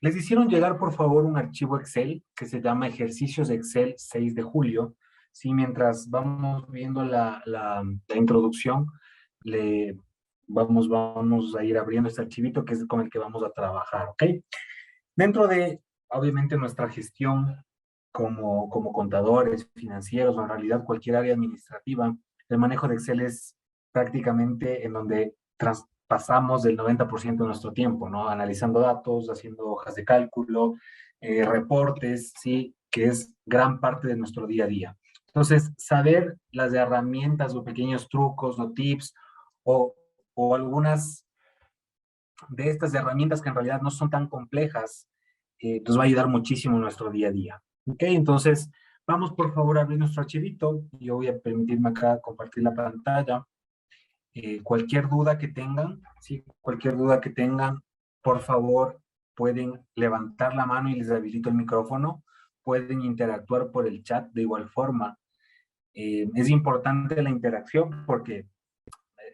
Les hicieron llegar, por favor, un archivo Excel que se llama Ejercicios Excel 6 de julio. Sí, mientras vamos viendo la introducción, vamos a ir abriendo este archivito que es con el que vamos a trabajar, ¿ok? Dentro de, obviamente, nuestra gestión como contadores, financieros, o en realidad cualquier área administrativa, el manejo de Excel es prácticamente en donde pasamos el 90% de nuestro tiempo, ¿no? Analizando datos, haciendo hojas de cálculo, reportes, ¿sí? Que es gran parte de nuestro día a día. Entonces, saber las herramientas o pequeños trucos o tips o, o algunas de estas herramientas que en realidad no son tan complejas, nos va a ayudar muchísimo en nuestro día a día. ¿Ok? Entonces, vamos por favor a abrir nuestro archivito. Yo voy a permitirme acá compartir la pantalla. Cualquier duda que tengan, ¿sí? Cualquier duda que tengan, por favor, pueden levantar la mano y les habilito el micrófono. Pueden interactuar por el chat de igual forma. Es importante la interacción porque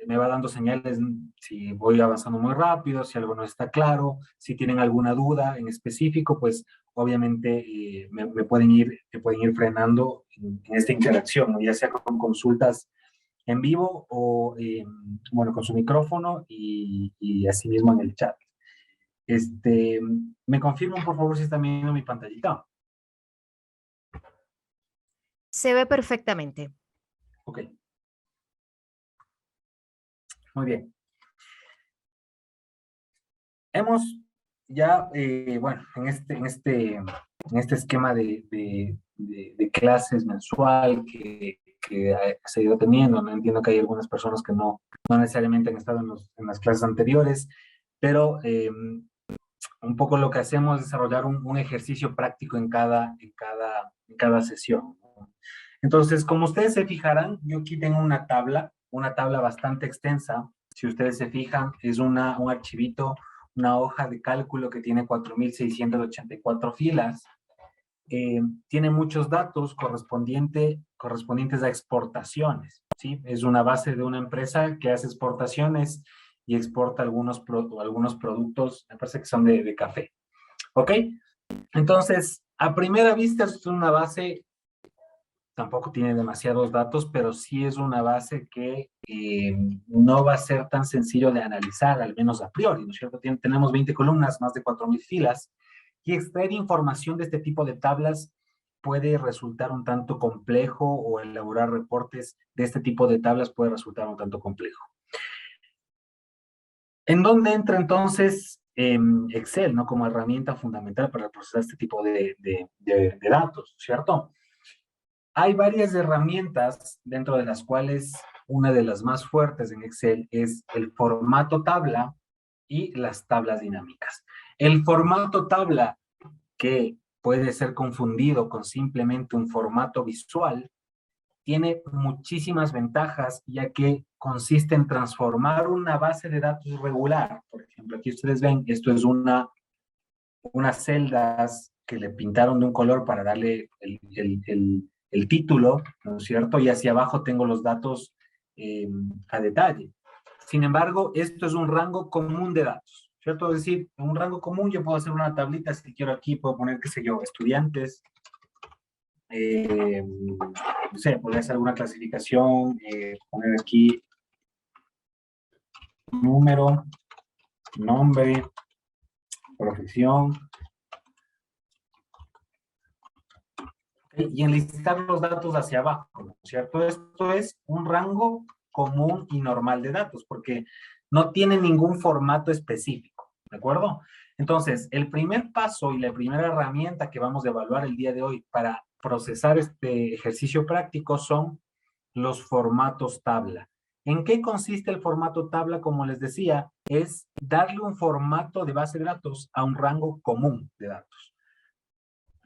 me va dando señales si voy avanzando muy rápido, si algo no está claro, si tienen alguna duda en específico, pues obviamente me pueden ir frenando en esta interacción, ¿no? Ya sea con consultas en vivo o, bueno, con su micrófono y asimismo en el chat. ¿Me confirman, por favor, si están viendo mi pantallita? Se ve perfectamente. Ok. Muy bien. Hemos ya, bueno, en este esquema de clases mensual que se ha ido teniendo, ¿no? Entiendo que hay algunas personas que no necesariamente han estado en las clases anteriores, pero un poco lo que hacemos es desarrollar un ejercicio práctico en cada sesión, ¿no? Entonces, como ustedes se fijarán, yo aquí tengo una tabla bastante extensa. Si ustedes se fijan, es un archivito, una hoja de cálculo que tiene 4.684 filas. Tiene muchos datos correspondientes a exportaciones, ¿sí? Es una base de una empresa que hace exportaciones y exporta algunos productos, me parece que son de café. ¿Ok? Entonces, a primera vista es una base, tampoco tiene demasiados datos, pero sí es una base que no va a ser tan sencillo de analizar, al menos a priori, ¿no es cierto? Tenemos 20 columnas, más de 4.000 filas, y extraer información de este tipo de tablas puede resultar un tanto complejo, o elaborar reportes de este tipo de tablas puede resultar un tanto complejo. ¿En dónde entra entonces Excel, ¿no? Como herramienta fundamental para procesar este tipo de datos, ¿cierto? Hay varias herramientas dentro de las cuales una de las más fuertes en Excel es el formato tabla y las tablas dinámicas. El formato tabla, que puede ser confundido con simplemente un formato visual, tiene muchísimas ventajas, ya que consiste en transformar una base de datos regular. Por ejemplo, aquí ustedes ven, esto es unas celdas que le pintaron de un color para darle el título, ¿no es cierto? Y hacia abajo tengo los datos a detalle. Sin embargo, esto es un rango común de datos, ¿cierto? Es decir, en un rango común yo puedo hacer una tablita, si quiero aquí puedo poner, qué sé yo, estudiantes, no sé, podría hacer alguna clasificación, poner aquí número, nombre, profesión, y enlistar los datos hacia abajo, ¿no es cierto? Esto es un rango común y normal de datos, porque no tiene ningún formato específico, ¿de acuerdo? Entonces, el primer paso y la primera herramienta que vamos a evaluar el día de hoy para procesar este ejercicio práctico son los formatos tabla. ¿En qué consiste el formato tabla? Como les decía, es darle un formato de base de datos a un rango común de datos.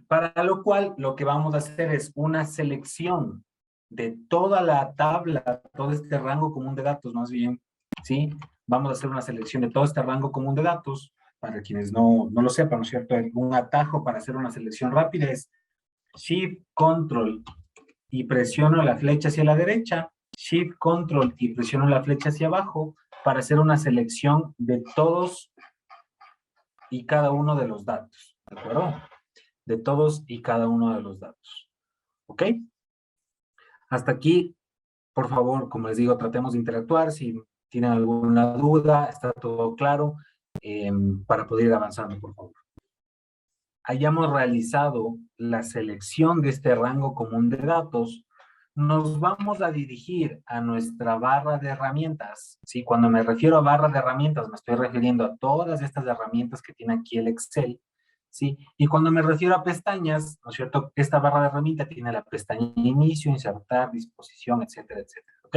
Para lo cual, lo que vamos a hacer es una selección de toda la tabla, todo este rango común de datos, más bien, ¿sí? Vamos a hacer una selección de todo este rango común de datos. Para quienes no lo sepan, ¿no es cierto? Un atajo para hacer una selección rápida es Shift, Control y presiono la flecha hacia la derecha, Shift, Control y presiono la flecha hacia abajo para hacer una selección de todos y cada uno de los datos, ¿de acuerdo? De todos y cada uno de los datos, ¿ok? Hasta aquí, por favor, como les digo, tratemos de interactuar. Si tienen alguna duda, está todo claro, para poder ir avanzando, por favor. Hayamos realizado la selección de este rango común de datos, nos vamos a dirigir a nuestra barra de herramientas. ¿Sí? Cuando me refiero a barra de herramientas, me estoy refiriendo a todas estas herramientas que tiene aquí el Excel. ¿Sí? Y cuando me refiero a pestañas, ¿no es cierto? Esta barra de herramientas tiene la pestaña inicio, insertar, disposición, etcétera, etcétera. ¿Ok?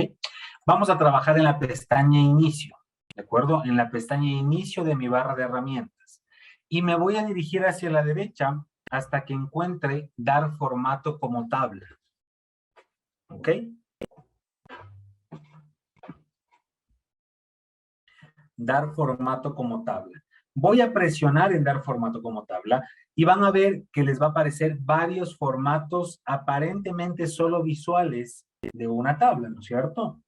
Vamos a trabajar en la pestaña inicio, ¿de acuerdo? En la pestaña inicio de mi barra de herramientas. Y me voy a dirigir hacia la derecha hasta que encuentre dar formato como tabla. ¿Ok? Dar formato como tabla. Voy a presionar en dar formato como tabla y van a ver que les va a aparecer varios formatos aparentemente solo visuales de una tabla, ¿no es cierto?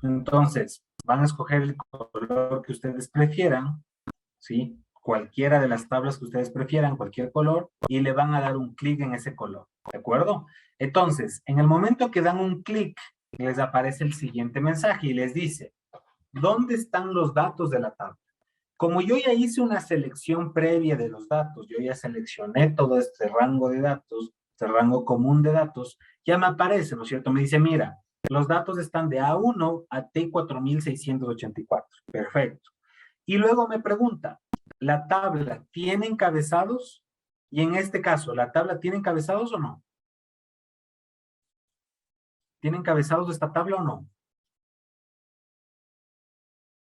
Entonces, van a escoger el color que ustedes prefieran, ¿sí? Cualquiera de las tablas que ustedes prefieran, cualquier color, y le van a dar un clic en ese color, ¿de acuerdo? Entonces, en el momento que dan un clic, les aparece el siguiente mensaje y les dice, ¿dónde están los datos de la tabla? Como yo ya hice una selección previa de los datos, yo ya seleccioné todo este rango de datos, este rango común de datos, ya me aparece, ¿no es cierto? Me dice, mira, los datos están de A1 a T4684. Perfecto. Y luego me pregunta, ¿la tabla tiene encabezados? Y en este caso, ¿la tabla tiene encabezados o no? ¿Tiene encabezados esta tabla o no?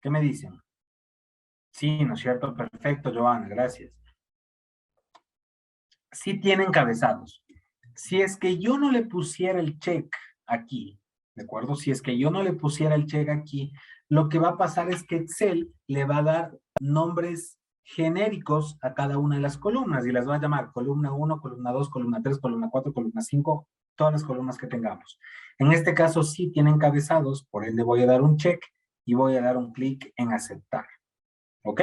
¿Qué me dicen? Sí, ¿no es cierto? Perfecto, Joana, gracias. Sí tiene encabezados. Si es que yo no le pusiera el check aquí, ¿de acuerdo? Si es que yo no le pusiera el check aquí, lo que va a pasar es que Excel le va a dar nombres genéricos a cada una de las columnas y las va a llamar columna 1, columna 2, columna 3, columna 4, columna 5, todas las columnas que tengamos. En este caso sí tiene encabezados, por ende voy a dar un check y voy a dar un clic en aceptar. ¿Ok?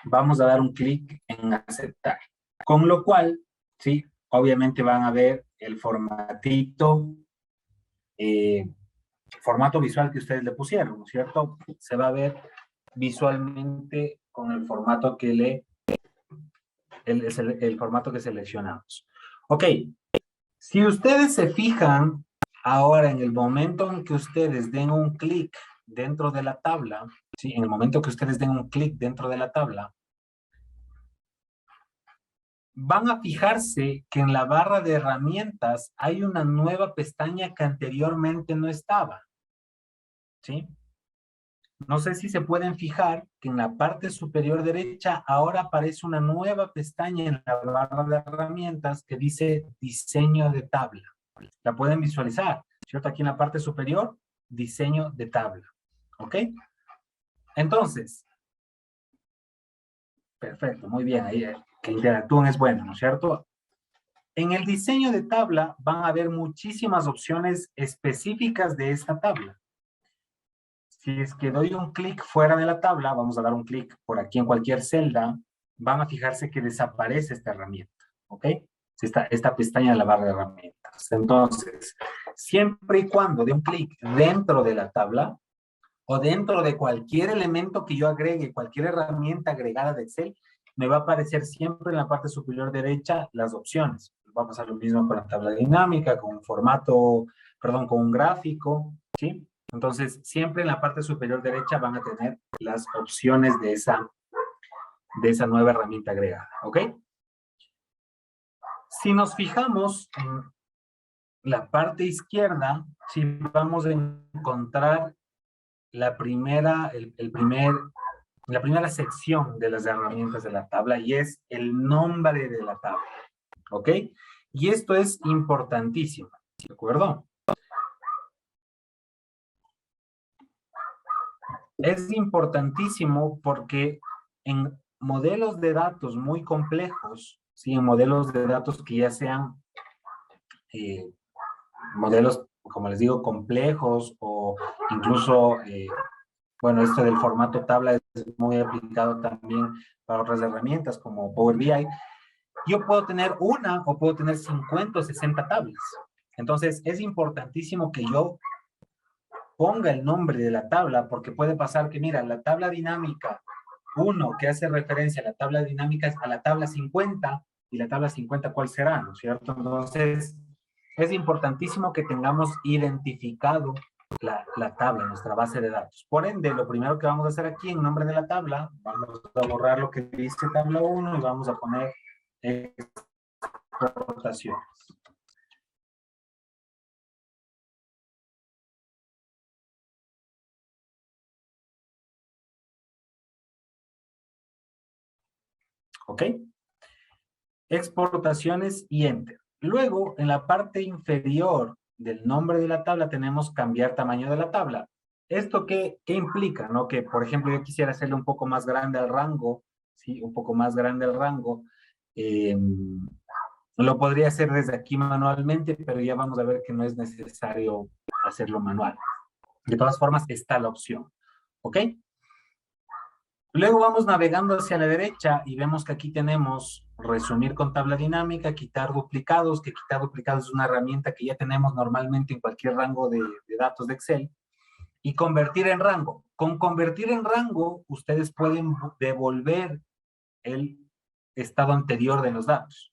Vamos a dar un clic en aceptar. Con lo cual, sí, obviamente van a ver el formatito, formato visual que ustedes le pusieron, ¿no es cierto? Se va a ver visualmente con el formato que el formato que seleccionamos. Ok, si ustedes se fijan ahora en el momento en que ustedes den un clic dentro de la tabla, ¿sí? En el momento que ustedes den un clic dentro de la tabla, van a fijarse que en la barra de herramientas hay una nueva pestaña que anteriormente no estaba, ¿sí? No sé si se pueden fijar que en la parte superior derecha ahora aparece una nueva pestaña en la barra de herramientas que dice diseño de tabla. La pueden visualizar, ¿cierto? Aquí en la parte superior, diseño de tabla, ¿ok? Entonces, perfecto, muy bien, ahí que interactúen es bueno, ¿no es cierto? En el diseño de tabla van a haber muchísimas opciones específicas de esta tabla. Si es que doy un clic fuera de la tabla, vamos a dar un clic por aquí en cualquier celda, van a fijarse que desaparece esta herramienta, ¿ok? Esta pestaña de la barra de herramientas. Entonces, siempre y cuando dé un clic dentro de la tabla o dentro de cualquier elemento que yo agregue, cualquier herramienta agregada de Excel, me va a aparecer siempre en la parte superior derecha las opciones. Va a pasar lo mismo con la tabla dinámica, con un formato, perdón, con un gráfico, ¿sí? Entonces, siempre en la parte superior derecha van a tener las opciones de esa nueva herramienta agregada, ¿ok? Si nos fijamos en la parte izquierda, sí vamos a encontrar la primera sección de las herramientas de la tabla y es el nombre de la tabla, ¿ok? Y esto es importantísimo, ¿de acuerdo? Es importantísimo porque en modelos de datos muy complejos, ¿sí? En modelos de datos que ya sean modelos, como les digo, complejos o incluso Bueno, esto del formato tabla es muy aplicado también para otras herramientas como Power BI. Yo puedo tener una o puedo tener 50 o 60 tablas. Entonces, es importantísimo que yo ponga el nombre de la tabla, porque puede pasar que, mira, la tabla dinámica 1, que hace referencia a la tabla dinámica, es a la tabla 50, y la tabla 50, ¿cuál será? ¿No es cierto? Entonces, es importantísimo que tengamos identificado la tabla, nuestra base de datos. Por ende, lo primero que vamos a hacer aquí en nombre de la tabla, vamos a borrar lo que dice tabla 1 y vamos a poner exportaciones. ¿Ok? Exportaciones y enter. Luego, en la parte inferior del nombre de la tabla tenemos cambiar tamaño de la tabla. ¿Esto qué implica? ¿No? Que, por ejemplo, yo quisiera hacerle un poco más grande al rango, ¿sí? Un poco más grande el rango. Lo podría hacer desde aquí manualmente, pero ya vamos a ver que no es necesario hacerlo manual. De todas formas, está la opción. ¿Ok? Luego vamos navegando hacia la derecha y vemos que aquí tenemos resumir con tabla dinámica, quitar duplicados, que quitar duplicados es una herramienta que ya tenemos normalmente en cualquier rango de datos de Excel, y convertir en rango. Con convertir en rango, ustedes pueden devolver el estado anterior de los datos,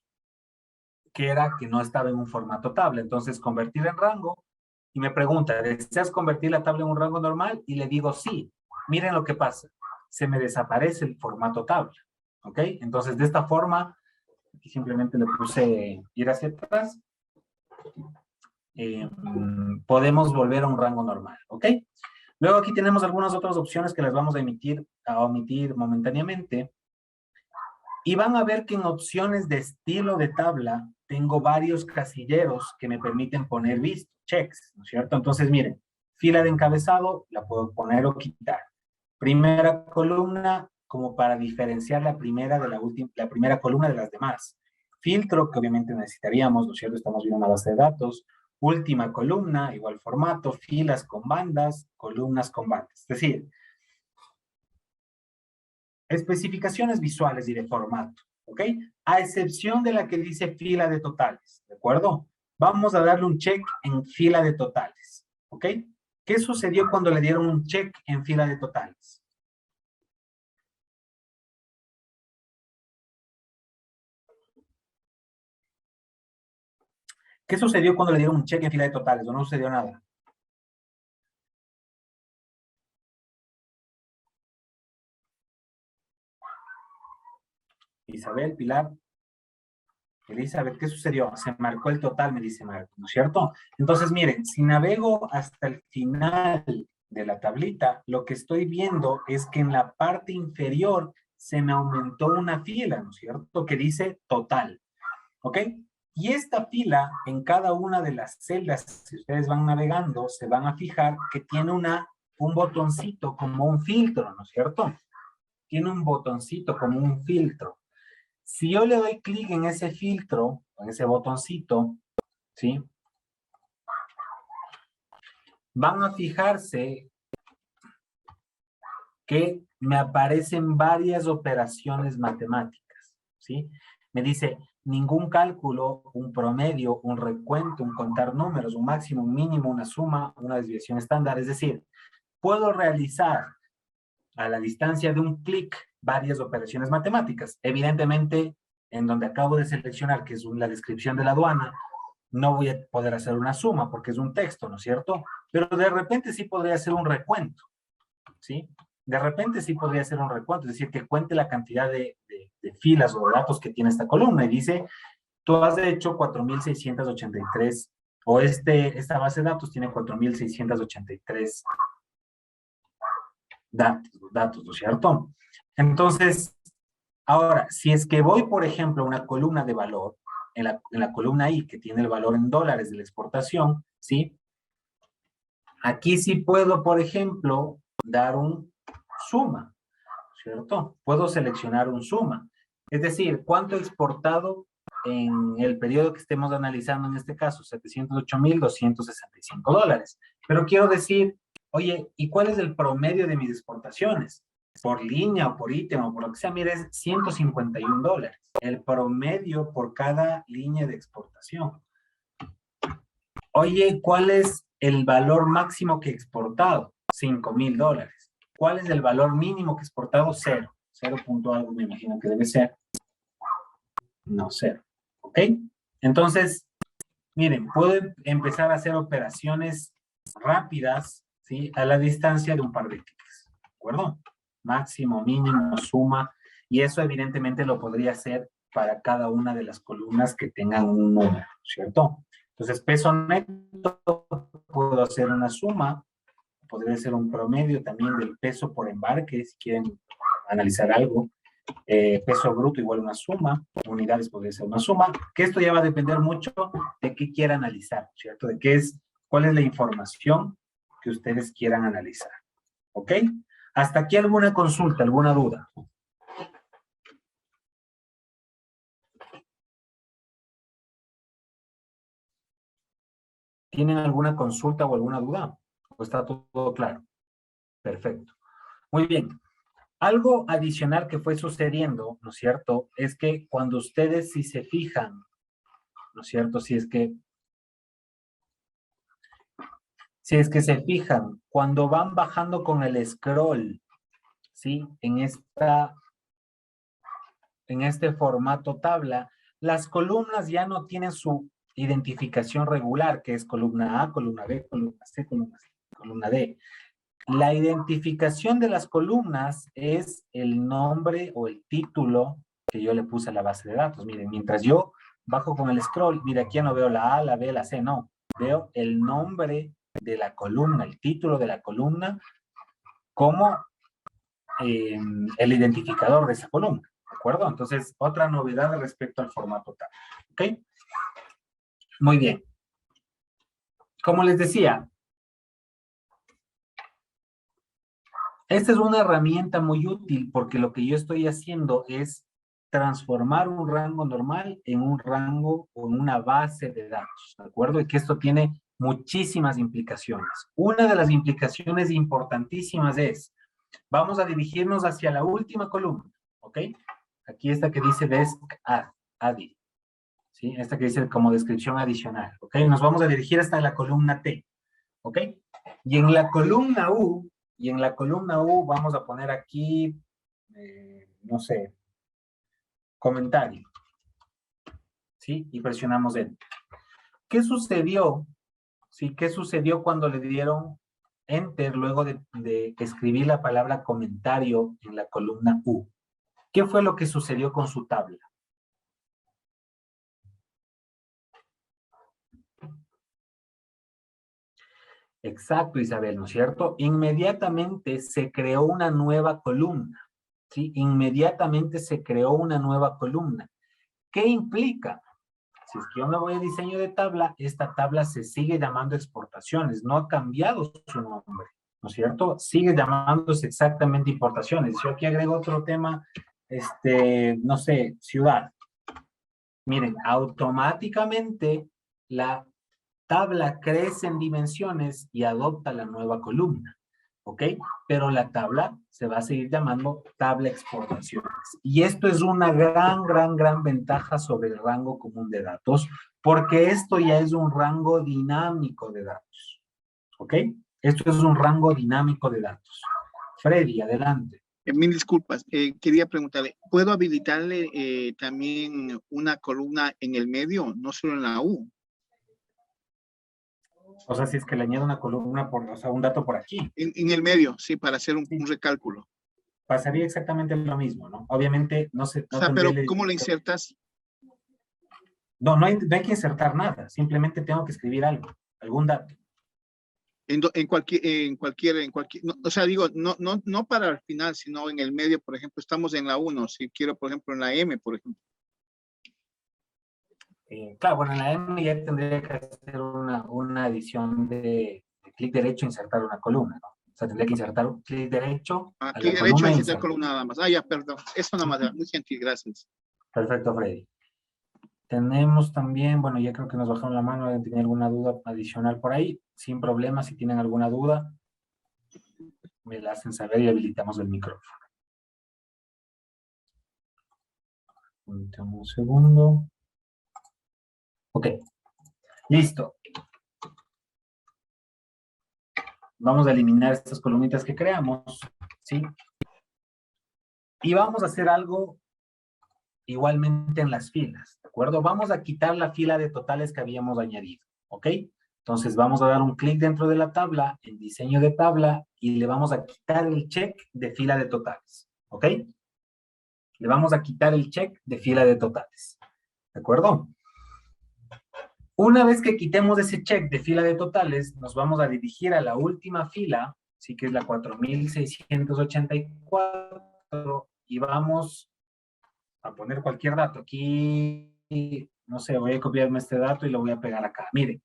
que era que no estaba en un formato tabla. Entonces, convertir en rango, y me pregunta, ¿deseas convertir la tabla en un rango normal? Y le digo sí. Miren lo que pasa. Se me desaparece el formato tabla. ¿Ok? Entonces, de esta forma, aquí simplemente le puse ir hacia atrás, podemos volver a un rango normal. ¿Ok? Luego aquí tenemos algunas otras opciones que las vamos a omitir momentáneamente. Y van a ver que en opciones de estilo de tabla tengo varios casilleros que me permiten poner checks, ¿no es cierto? Entonces, miren, fila de encabezado la puedo poner o quitar. Primera columna, como para diferenciar la primera de la primera columna de las demás. Filtro, que obviamente necesitaríamos, ¿no es cierto? Estamos viendo una base de datos. Última columna, igual formato, filas con bandas, columnas con bandas. Es decir, especificaciones visuales y de formato, ¿ok? A excepción de la que dice fila de totales, ¿de acuerdo? Vamos a darle un check en fila de totales, ¿ok? ¿Qué sucedió cuando le dieron un check en fila de totales? ¿Qué sucedió cuando le dieron un check en fila de totales? ¿O no sucedió nada? Isabel, Pilar, Elizabeth, ¿qué sucedió? Se marcó el total, me dice Marco, ¿no es cierto? Entonces, miren, si navego hasta el final de la tablita, lo que estoy viendo es que en la parte inferior se me aumentó una fila, ¿no es cierto? Que dice total, ¿ok? Y esta fila, en cada una de las celdas, si ustedes van navegando, se van a fijar que tiene un botoncito como un filtro, ¿no es cierto? Tiene un botoncito como un filtro. Si yo le doy clic en ese filtro, en ese botoncito, ¿sí? Van a fijarse que me aparecen varias operaciones matemáticas, ¿sí? Me dice ningún cálculo, un promedio, un recuento, un contar números, un máximo, un mínimo, una suma, una desviación estándar. Es decir, puedo realizar a la distancia de un clic varias operaciones matemáticas. Evidentemente, en donde acabo de seleccionar, que es la descripción de la aduana, no voy a poder hacer una suma porque es un texto, ¿no es cierto? Pero de repente sí podría hacer un recuento, ¿sí? De repente sí podría hacer un recuento, es decir, que cuente la cantidad de filas o de datos que tiene esta columna y dice, tú has hecho 4,683 o esta base de datos tiene 4,683 datos, ¿no es cierto? Entonces, ahora, si es que voy, por ejemplo, a una columna de valor, en la columna I, que tiene el valor en dólares de la exportación, ¿sí? Aquí sí puedo, por ejemplo, dar un suma, ¿cierto? Puedo seleccionar un suma. Es decir, ¿cuánto he exportado en el periodo que estemos analizando en este caso? $708,265. Pero quiero decir, Oye, ¿y cuál es el promedio de mis exportaciones? Por línea o por ítem o por lo que sea, mira, es $151. El promedio por cada línea de exportación. Oye, ¿cuál es el valor máximo que he exportado? $5,000. ¿Cuál es el valor mínimo que he exportado? Cero. Cero punto algo me imagino que debe ser. No, cero. ¿Ok? Entonces, miren, puedo empezar a hacer operaciones rápidas, ¿sí? A la distancia de un par de clics. ¿De acuerdo? Máximo, mínimo, suma. Y eso evidentemente lo podría hacer para cada una de las columnas que tengan un número, ¿cierto? Entonces, peso neto, puedo hacer una suma, podría ser un promedio también del peso por embarque, si quieren analizar algo. Peso bruto igual una suma, unidades podría ser una suma, que esto ya va a depender mucho de qué quiera analizar, ¿cierto? De qué es, cuál es la información que ustedes quieran analizar, ¿ok? Hasta aquí alguna consulta, alguna duda. ¿Tienen alguna consulta o alguna duda? ¿O está todo claro? Perfecto. Muy bien. Algo adicional que fue sucediendo, ¿no es cierto? Es que cuando ustedes, si se fijan, ¿no es cierto? Si es que se fijan, cuando van bajando con el scroll, ¿sí? En este formato tabla, las columnas ya no tienen su identificación regular, que es columna A, columna B, columna C, columna D. La identificación de las columnas es el nombre o el título que yo le puse a la base de datos. Miren, mientras yo bajo con el scroll, mira, aquí ya no veo la A, la B, la C, no. Veo el nombre de la columna, el título de la columna, como el identificador de esa columna, ¿de acuerdo? Entonces, otra novedad respecto al formato tab, ¿ok? Muy bien. Como les decía, esta es una herramienta muy útil porque lo que yo estoy haciendo es transformar un rango normal en un rango o en una base de datos, ¿de acuerdo? Y que esto tiene muchísimas implicaciones. Una de las implicaciones importantísimas es, vamos a dirigirnos hacia la última columna, ¿ok? Aquí esta que dice desk add, ¿sí? Esta que dice como descripción adicional, ¿ok? Nos vamos a dirigir hasta la columna T, ¿ok? Y en la columna U vamos a poner aquí, no sé, comentario, ¿sí? Y presionamos Enter. ¿Qué sucedió? ¿Sí? ¿Qué sucedió cuando le dieron Enter luego de escribir la palabra comentario en la columna U? ¿Qué fue lo que sucedió con su tabla? Exacto, Isabel, ¿no es cierto? Inmediatamente se creó una nueva columna, ¿sí? Inmediatamente se creó una nueva columna. ¿Qué implica? Si es que yo me voy a diseño de tabla, esta tabla se sigue llamando exportaciones, no ha cambiado su nombre, ¿no es cierto? Sigue llamándose exactamente importaciones. Yo aquí agrego otro tema, no sé, ciudad. Miren, automáticamente la tabla crece en dimensiones y adopta la nueva columna, ¿ok? Pero la tabla se va a seguir llamando tabla exportaciones. Y esto es una gran ventaja sobre el rango común de datos, porque esto ya es un rango dinámico de datos, ¿ok? Esto es un rango dinámico de datos. Freddy, adelante. Mil disculpas, quería preguntarle, ¿puedo habilitarle también una columna en el medio, no solo en la U? O sea, si es que le añado una columna, o sea, un dato por aquí. En el medio, sí, para hacer Sí. un recálculo. Pasaría exactamente lo mismo, ¿no? Obviamente no se... O sea, pero ¿cómo le insertas? No hay que insertar nada, simplemente tengo que escribir algo, algún dato. En cualquier, no, o sea, digo, no para el final, sino en el medio, por ejemplo, estamos en la 1, si quiero, por ejemplo, en la M, por ejemplo. Claro, bueno, en la M ya tendría que hacer una edición de clic derecho e insertar una columna, ¿no? O sea, tendría que insertar un clic derecho a Clic la derecho, columna e insertar insertar. columna nada más. Ah, ya, perdón. Eso nada más, muy gentil, gracias. Perfecto, Freddy. Tenemos también, bueno, ya creo que nos bajaron la mano, ¿alguien tiene alguna duda adicional por ahí? Sin problema, si tienen alguna duda. me la hacen saber y habilitamos el micrófono. Un segundo. Ok, listo. Vamos a eliminar estas columnitas que creamos, ¿sí? Y vamos a hacer algo igualmente en las filas, ¿de acuerdo? Vamos a quitar la fila de totales que habíamos añadido, ¿ok? Entonces vamos a dar un clic dentro de la tabla, en diseño de tabla, y le vamos a quitar el check de fila de totales, ¿ok? Le vamos a quitar el check de fila de totales, ¿de acuerdo? Una vez que quitemos ese check de fila de totales, nos vamos a dirigir a la última fila, sí que es la 4684, y vamos a poner cualquier dato. Aquí, no sé, voy a copiarme este dato y lo voy a pegar acá. Miren,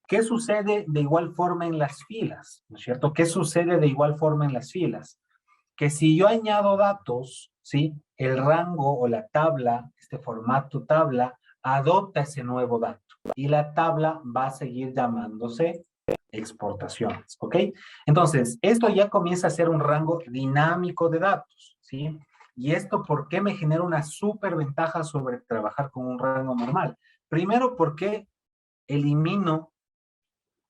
¿qué sucede de igual forma en las filas? ¿No es cierto? ¿Qué sucede de igual forma en las filas? Que si yo añado datos, ¿sí? El rango o la tabla, este formato tabla, adopta ese nuevo dato y la tabla va a seguir llamándose exportaciones, ¿ok? Entonces, esto ya comienza a ser un rango dinámico de datos, ¿sí? ¿Y esto por qué me genera una súper ventaja sobre trabajar con un rango normal? Primero, porque elimino,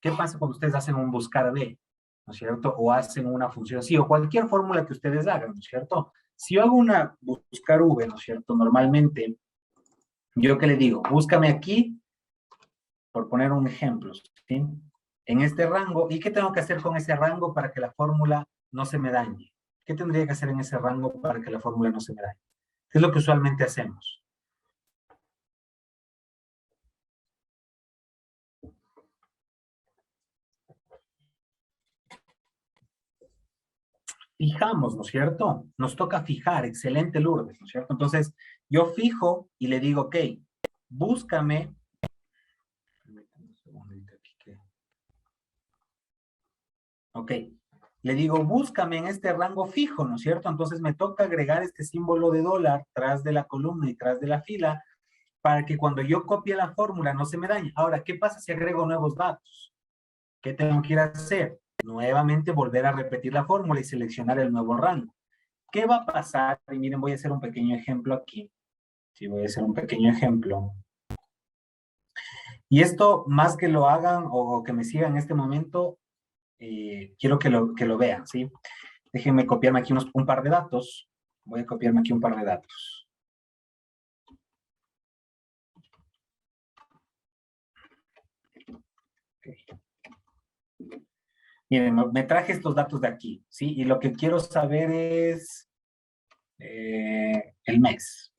¿qué pasa cuando ustedes hacen un buscar B? ¿No es cierto? O hacen una función así, o cualquier fórmula que ustedes hagan, ¿no es cierto? Si yo hago una buscar V, ¿no es cierto? Normalmente, ¿yo qué le digo? Búscame aquí, por poner un ejemplo, ¿sí? En este rango, ¿y qué tengo que hacer con ese rango para que la fórmula no se me dañe? ¿Qué tendría que hacer en ese rango para que la fórmula no se me dañe? ¿Qué es lo que usualmente hacemos? Fijamos, ¿no es cierto? Nos toca fijar, excelente Lourdes, ¿no es cierto? Entonces, yo fijo y le digo, ok, búscame, ok, le digo, búscame en este rango fijo, ¿no es cierto? Entonces me toca agregar este símbolo de dólar tras de la columna y tras de la fila para que cuando yo copie la fórmula no se me dañe. Ahora, ¿qué pasa si agrego nuevos datos? ¿Qué tengo que ir a hacer? Nuevamente volver a repetir la fórmula y seleccionar el nuevo rango. ¿Qué va a pasar? Y miren, voy a hacer un pequeño ejemplo aquí. Sí, voy a hacer un pequeño ejemplo. Y esto, más que lo hagan o que me sigan en este momento, quiero que lo vean, ¿sí? Déjenme copiarme aquí un par de datos. Voy a copiarme aquí un par de datos. Okay. Miren, me traje estos datos de aquí, ¿sí? Y lo que quiero saber es el mes.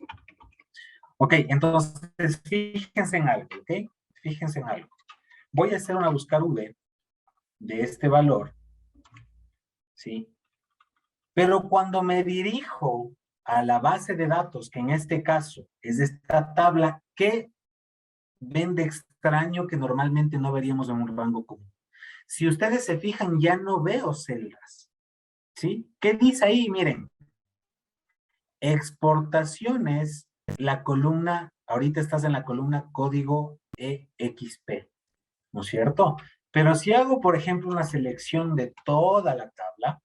Ok, entonces fíjense en algo, ¿ok? Fíjense en algo. Voy a hacer una buscar V de este valor, ¿sí? Pero cuando me dirijo a la base de datos, que en este caso es esta tabla, ¿qué ven de extraño que normalmente no veríamos en un rango común? Si ustedes se fijan, ya no veo celdas, ¿sí? ¿Qué dice ahí? Miren, exportaciones, la columna, ahorita estás en la columna código EXP, ¿no es cierto? Pero si hago, por ejemplo, una selección de toda la tabla,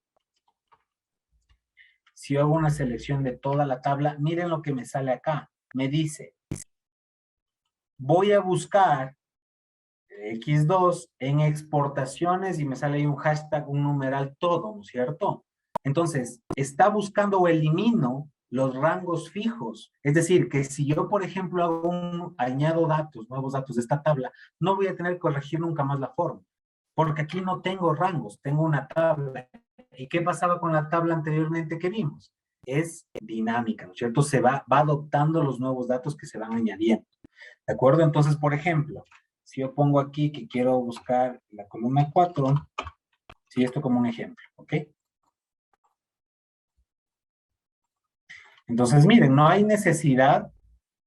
si hago una selección de toda la tabla, miren lo que me sale acá. Me dice, voy a buscar X2 en exportaciones y me sale ahí un hashtag, un numeral todo, ¿no es cierto? Entonces, está buscando o elimino los rangos fijos. Es decir, que si yo, por ejemplo, añado datos, nuevos datos de esta tabla, no voy a tener que corregir nunca más la forma, porque aquí no tengo rangos, tengo una tabla. ¿Y qué pasaba con la tabla anteriormente que vimos? Es dinámica, ¿no es cierto? Va adoptando los nuevos datos que se van añadiendo. ¿De acuerdo? Entonces, por ejemplo, si yo pongo aquí que quiero buscar la columna 4, si esto como un ejemplo, ¿ok? Entonces, miren, no hay necesidad,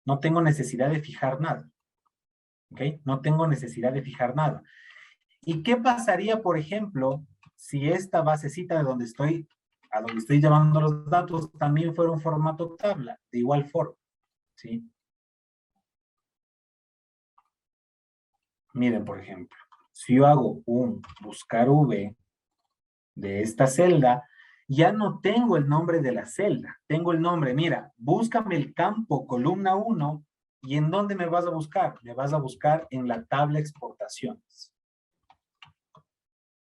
no tengo necesidad de fijar nada, ¿ok? No tengo necesidad de fijar nada. ¿Y qué pasaría, por ejemplo, si esta basecita de donde estoy, a donde estoy llamando los datos, también fuera un formato tabla, de igual forma, ¿sí? Miren, por ejemplo, si yo hago un buscar V, de esta celda, ya no tengo el nombre de la celda. Tengo el nombre, mira, búscame el campo columna 1. ¿Y en dónde me vas a buscar? Me vas a buscar en la tabla exportaciones.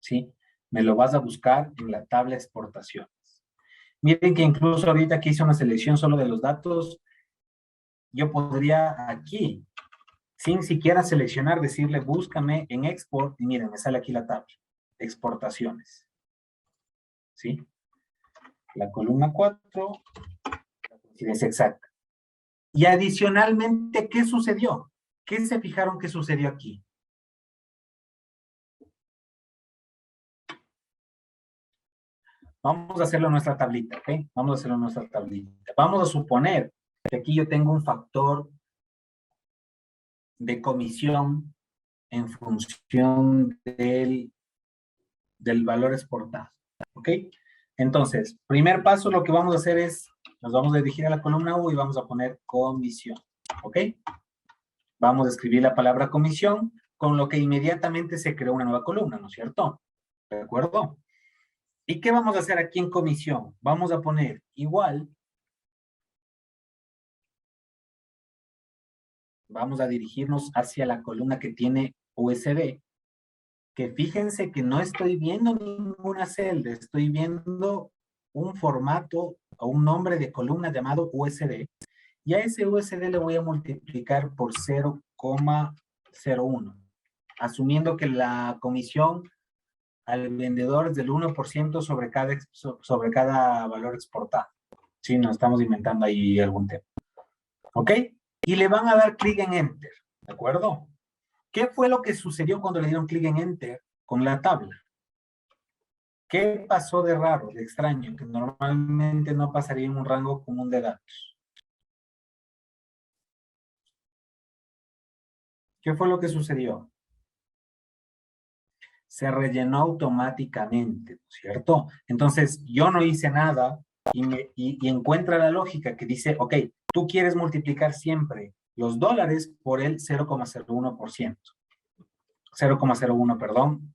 ¿Sí? Me lo vas a buscar en la tabla exportaciones. Miren que incluso ahorita que hice una selección solo de los datos, yo podría aquí, sin siquiera seleccionar, decirle búscame en export y miren, me sale aquí la tabla, exportaciones. ¿Sí? La columna 4, la coincidencia exacta. Y adicionalmente, ¿qué sucedió? ¿Qué se fijaron que sucedió aquí? Vamos a hacerlo en nuestra tablita, ¿ok? Vamos a hacerlo en nuestra tablita. Vamos a suponer que aquí yo tengo un factor de comisión en función del valor exportado, ¿ok? Entonces, primer paso, lo que vamos a hacer es, nos vamos a dirigir a la columna U y vamos a poner comisión, ¿ok? Vamos a escribir la palabra comisión, con lo que inmediatamente se creó una nueva columna, ¿no es cierto? ¿De acuerdo? ¿Y qué vamos a hacer aquí en comisión? Vamos a poner igual, vamos a dirigirnos hacia la columna que tiene USD, que fíjense que no estoy viendo ninguna celda, estoy viendo un formato o un nombre de columna llamado USD, y a ese USD le voy a multiplicar por 0,01, asumiendo que la comisión al vendedor es del 1% sobre cada valor exportado. Sí, nos estamos inventando ahí algún tema. ¿Ok? Y le van a dar clic en Enter, ¿de acuerdo? ¿Qué fue lo que sucedió cuando le dieron clic en Enter con la tabla? ¿Qué pasó de raro, de extraño, que normalmente no pasaría en un rango común de datos? ¿Qué fue lo que sucedió? Se rellenó automáticamente, ¿no es cierto? Entonces, yo no hice nada y encuentra la lógica que dice, ok, tú quieres multiplicar siempre los dólares por el 0,01%. 0,01, perdón,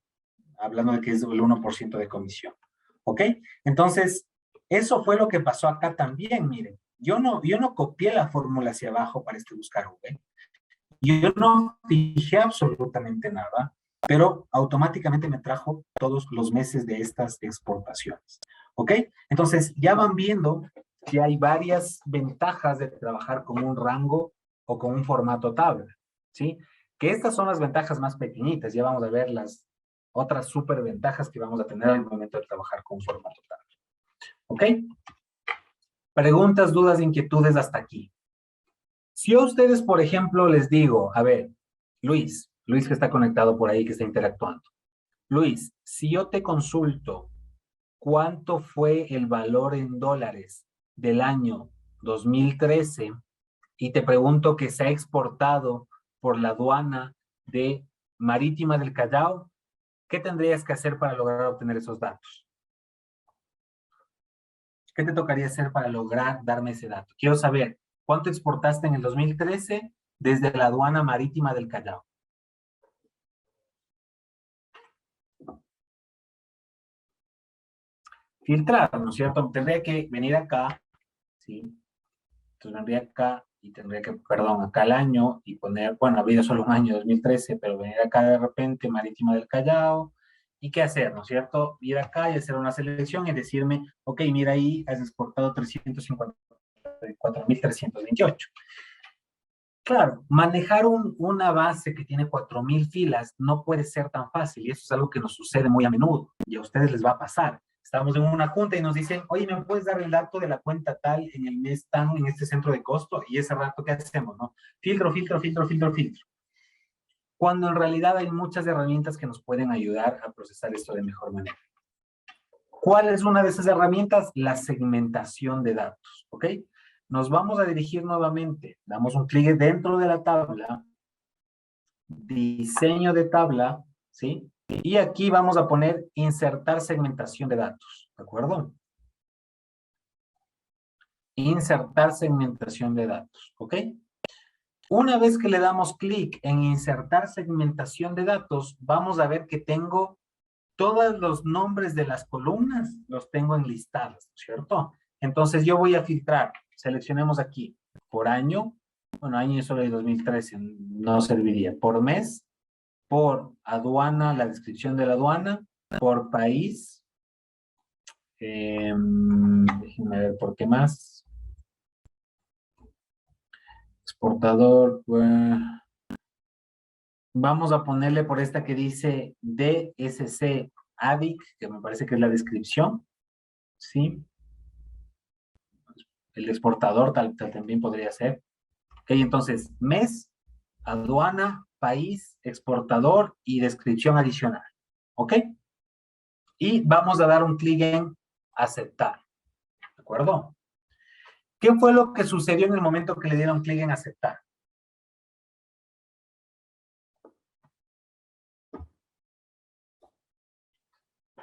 hablando de que es el 1% de comisión. ¿Ok? Entonces, eso fue lo que pasó acá también, miren. Yo no copié la fórmula hacia abajo para buscar V. Yo no fijé absolutamente nada, pero automáticamente me trajo todos los meses de estas exportaciones. ¿Ok? Entonces, ya van viendo que hay varias ventajas de trabajar con un rango o con un formato tabla. ¿Sí? Que estas son las ventajas más pequeñitas. Ya vamos a ver las otras súper ventajas que vamos a tener al momento de trabajar con un formato tabla. ¿Ok? Preguntas, dudas, inquietudes hasta aquí. Si a ustedes, por ejemplo, les digo, a ver, Luis que está conectado por ahí, que está interactuando. Luis, si yo te consulto cuánto fue el valor en dólares del año 2013 y te pregunto que se ha exportado por la aduana de Marítima del Callao, ¿qué tendrías que hacer para lograr obtener esos datos? ¿Qué te tocaría hacer para lograr darme ese dato? Quiero saber, ¿cuánto exportaste en el 2013 desde la aduana marítima del Callao? Filtrar, ¿no es cierto? Tendría que venir acá, ¿sí? Entonces vendría acá y tendría que, perdón, acá el año y poner, bueno, había solo un año, 2013, pero venir acá de repente, Marítima del Callao, ¿y qué hacer, no es cierto? Ir acá y hacer una selección y decirme, ok, mira ahí, has exportado 354.328. Claro, manejar una base que tiene 4.000 filas no puede ser tan fácil y eso es algo que nos sucede muy a menudo y a ustedes les va a pasar. Estamos en una junta y nos dicen, oye, ¿me puedes dar el dato de la cuenta tal en el mes tan en este centro de costo? Y ese rato, ¿qué hacemos, no? Filtro. Cuando en realidad hay muchas herramientas que nos pueden ayudar a procesar esto de mejor manera. ¿Cuál es una de esas herramientas? La segmentación de datos, ¿ok? Nos vamos a dirigir nuevamente, damos un clic dentro de la tabla, diseño de tabla, ¿sí? Y aquí vamos a poner insertar segmentación de datos, ¿de acuerdo? Insertar segmentación de datos, ¿ok? Una vez que le damos clic en insertar segmentación de datos, vamos a ver que tengo todos los nombres de las columnas los tengo enlistados, ¿cierto? Entonces yo voy a filtrar, seleccionemos aquí, por año, bueno, año solo de 2013, no serviría, por mes, por aduana, la descripción de la aduana, por país, déjenme ver por qué más, exportador, vamos a ponerle por esta que dice DSC ADIC, que me parece que es la descripción, ¿sí? El exportador tal también podría ser. Ok, entonces, mes, aduana, país, exportador y descripción adicional. ¿Ok? Y vamos a dar un clic en aceptar. ¿De acuerdo? ¿Qué fue lo que sucedió en el momento que le dieron clic en aceptar?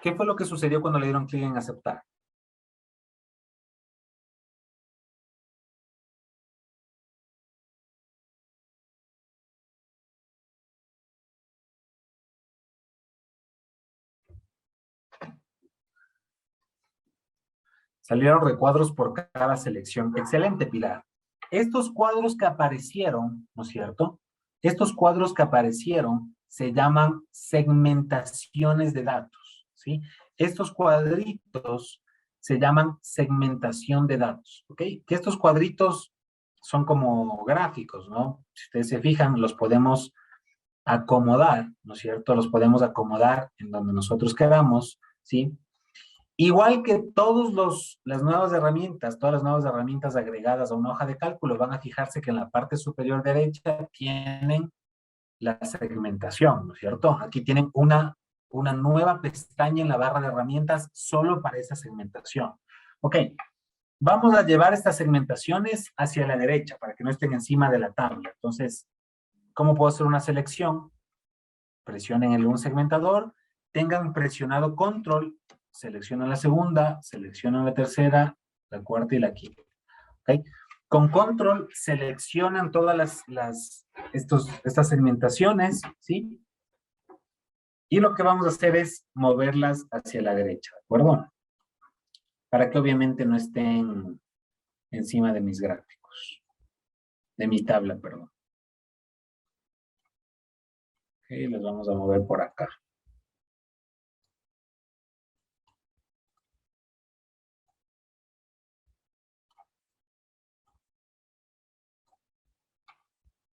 ¿Qué fue lo que sucedió cuando le dieron clic en aceptar? Salieron recuadros por cada selección. Excelente, Pilar. Estos cuadros que aparecieron, ¿no es cierto? Estos cuadros que aparecieron se llaman segmentaciones de datos, ¿sí? Estos cuadritos se llaman segmentación de datos, ¿ok? Que estos cuadritos son como gráficos, ¿no? Si ustedes se fijan, los podemos acomodar, ¿no es cierto? Los podemos acomodar en donde nosotros queramos, ¿sí? Igual que todas las nuevas herramientas agregadas a una hoja de cálculo, van a fijarse que en la parte superior derecha tienen la segmentación, ¿no es cierto? Aquí tienen una nueva pestaña en la barra de herramientas solo para esa segmentación. Ok, vamos a llevar estas segmentaciones hacia la derecha para que no estén encima de la tabla. Entonces, ¿cómo puedo hacer una selección? Presionen un segmentador, tengan presionado control, seleccionan la segunda, seleccionan la tercera, la cuarta y la quinta. ¿Okay? Con control seleccionan todas estas segmentaciones, ¿sí? Y lo que vamos a hacer es moverlas hacia la derecha, ¿de acuerdo? Para que obviamente no estén encima de mis gráficos, de mi tabla, perdón. Ok, las vamos a mover por acá.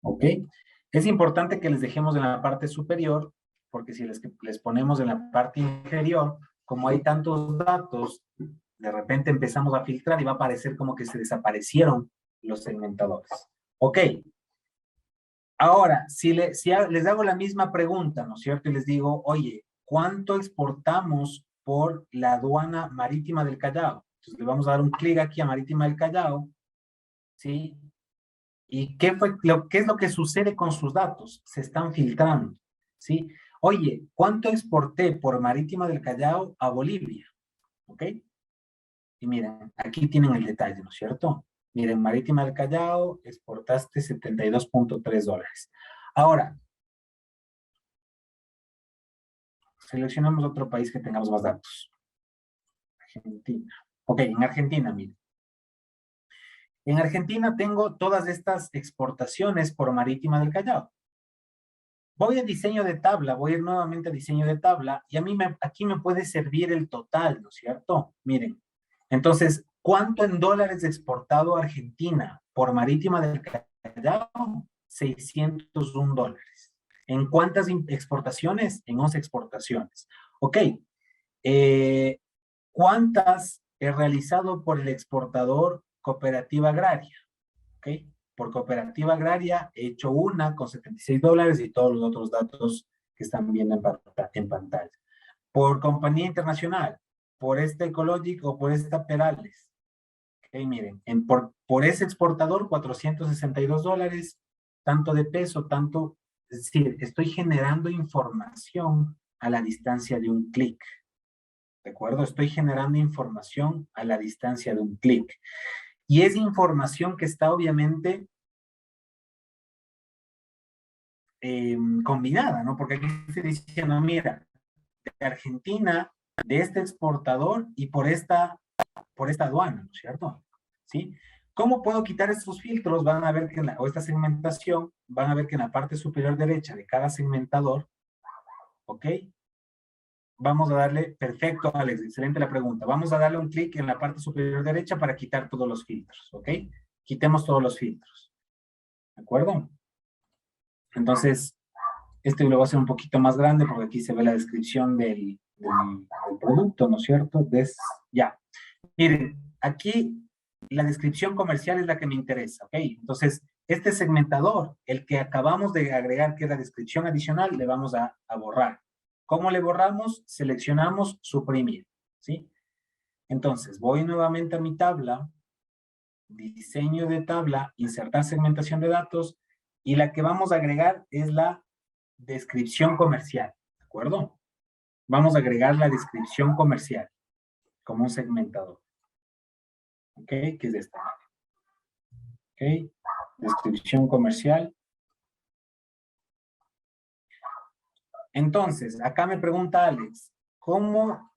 ¿Ok? Es importante que les dejemos en la parte superior, porque si les ponemos en la parte inferior, como hay tantos datos, de repente empezamos a filtrar y va a parecer como que se desaparecieron los segmentadores. ¿Ok? Ahora, si les hago la misma pregunta, ¿no es cierto? Y les digo, oye, ¿cuánto exportamos por la aduana marítima del Callao? Entonces le vamos a dar un clic aquí a Marítima del Callao, ¿sí? ¿Y qué es lo que sucede con sus datos? Se están filtrando, ¿sí? Oye, ¿cuánto exporté por Marítima del Callao a Bolivia? ¿Ok? Y miren, aquí tienen el detalle, ¿no es cierto? Miren, Marítima del Callao, exportaste $72.3. Ahora, seleccionamos otro país que tengamos más datos. Argentina. Ok, en Argentina, miren. En Argentina tengo todas estas exportaciones por Marítima del Callao. Voy a diseño de tabla, voy a ir nuevamente a diseño de tabla y aquí me puede servir el total, ¿no es cierto? Miren, entonces, ¿cuánto en dólares exportado a Argentina por Marítima del Callao? $601. ¿En cuántas exportaciones? En 11 exportaciones. Ok, ¿cuántas he realizado por el exportador Cooperativa Agraria? ¿Ok? Por Cooperativa Agraria he hecho una con $76 y todos los otros datos que están viendo en pantalla. Por Compañía Internacional, por esta Ecologic o por esta Perales. Ok, miren, por ese exportador $462, tanto de peso, tanto, es decir, estoy generando información a la distancia de un clic. ¿De acuerdo? Estoy generando información a la distancia de un clic. Y es información que está obviamente combinada, ¿no? Porque aquí estoy diciendo, mira, de Argentina, de este exportador y por esta aduana, ¿no es cierto? ¿Sí? ¿Cómo puedo quitar estos filtros? Van a ver que o esta segmentación, van a ver que en la parte superior derecha de cada segmentador, ¿ok? Vamos a darle, perfecto, Alex, excelente la pregunta. Vamos a darle un clic en la parte superior derecha para quitar todos los filtros, ¿ok? Quitemos todos los filtros, ¿de acuerdo? Entonces, este lo voy a hacer un poquito más grande porque aquí se ve la descripción del producto, ¿no es cierto? Ya. Miren, aquí la descripción comercial es la que me interesa, ¿ok? Entonces, este segmentador, el que acabamos de agregar, que es la descripción adicional, le vamos a borrar. ¿Cómo le borramos? Seleccionamos suprimir, ¿sí? Entonces, voy nuevamente a mi tabla, diseño de tabla, insertar segmentación de datos, y la que vamos a agregar es la descripción comercial, ¿de acuerdo? Vamos a agregar la descripción comercial como un segmentador. ¿Ok? Que es esta. ¿Ok? Descripción comercial. Entonces, acá me pregunta Alex, ¿cómo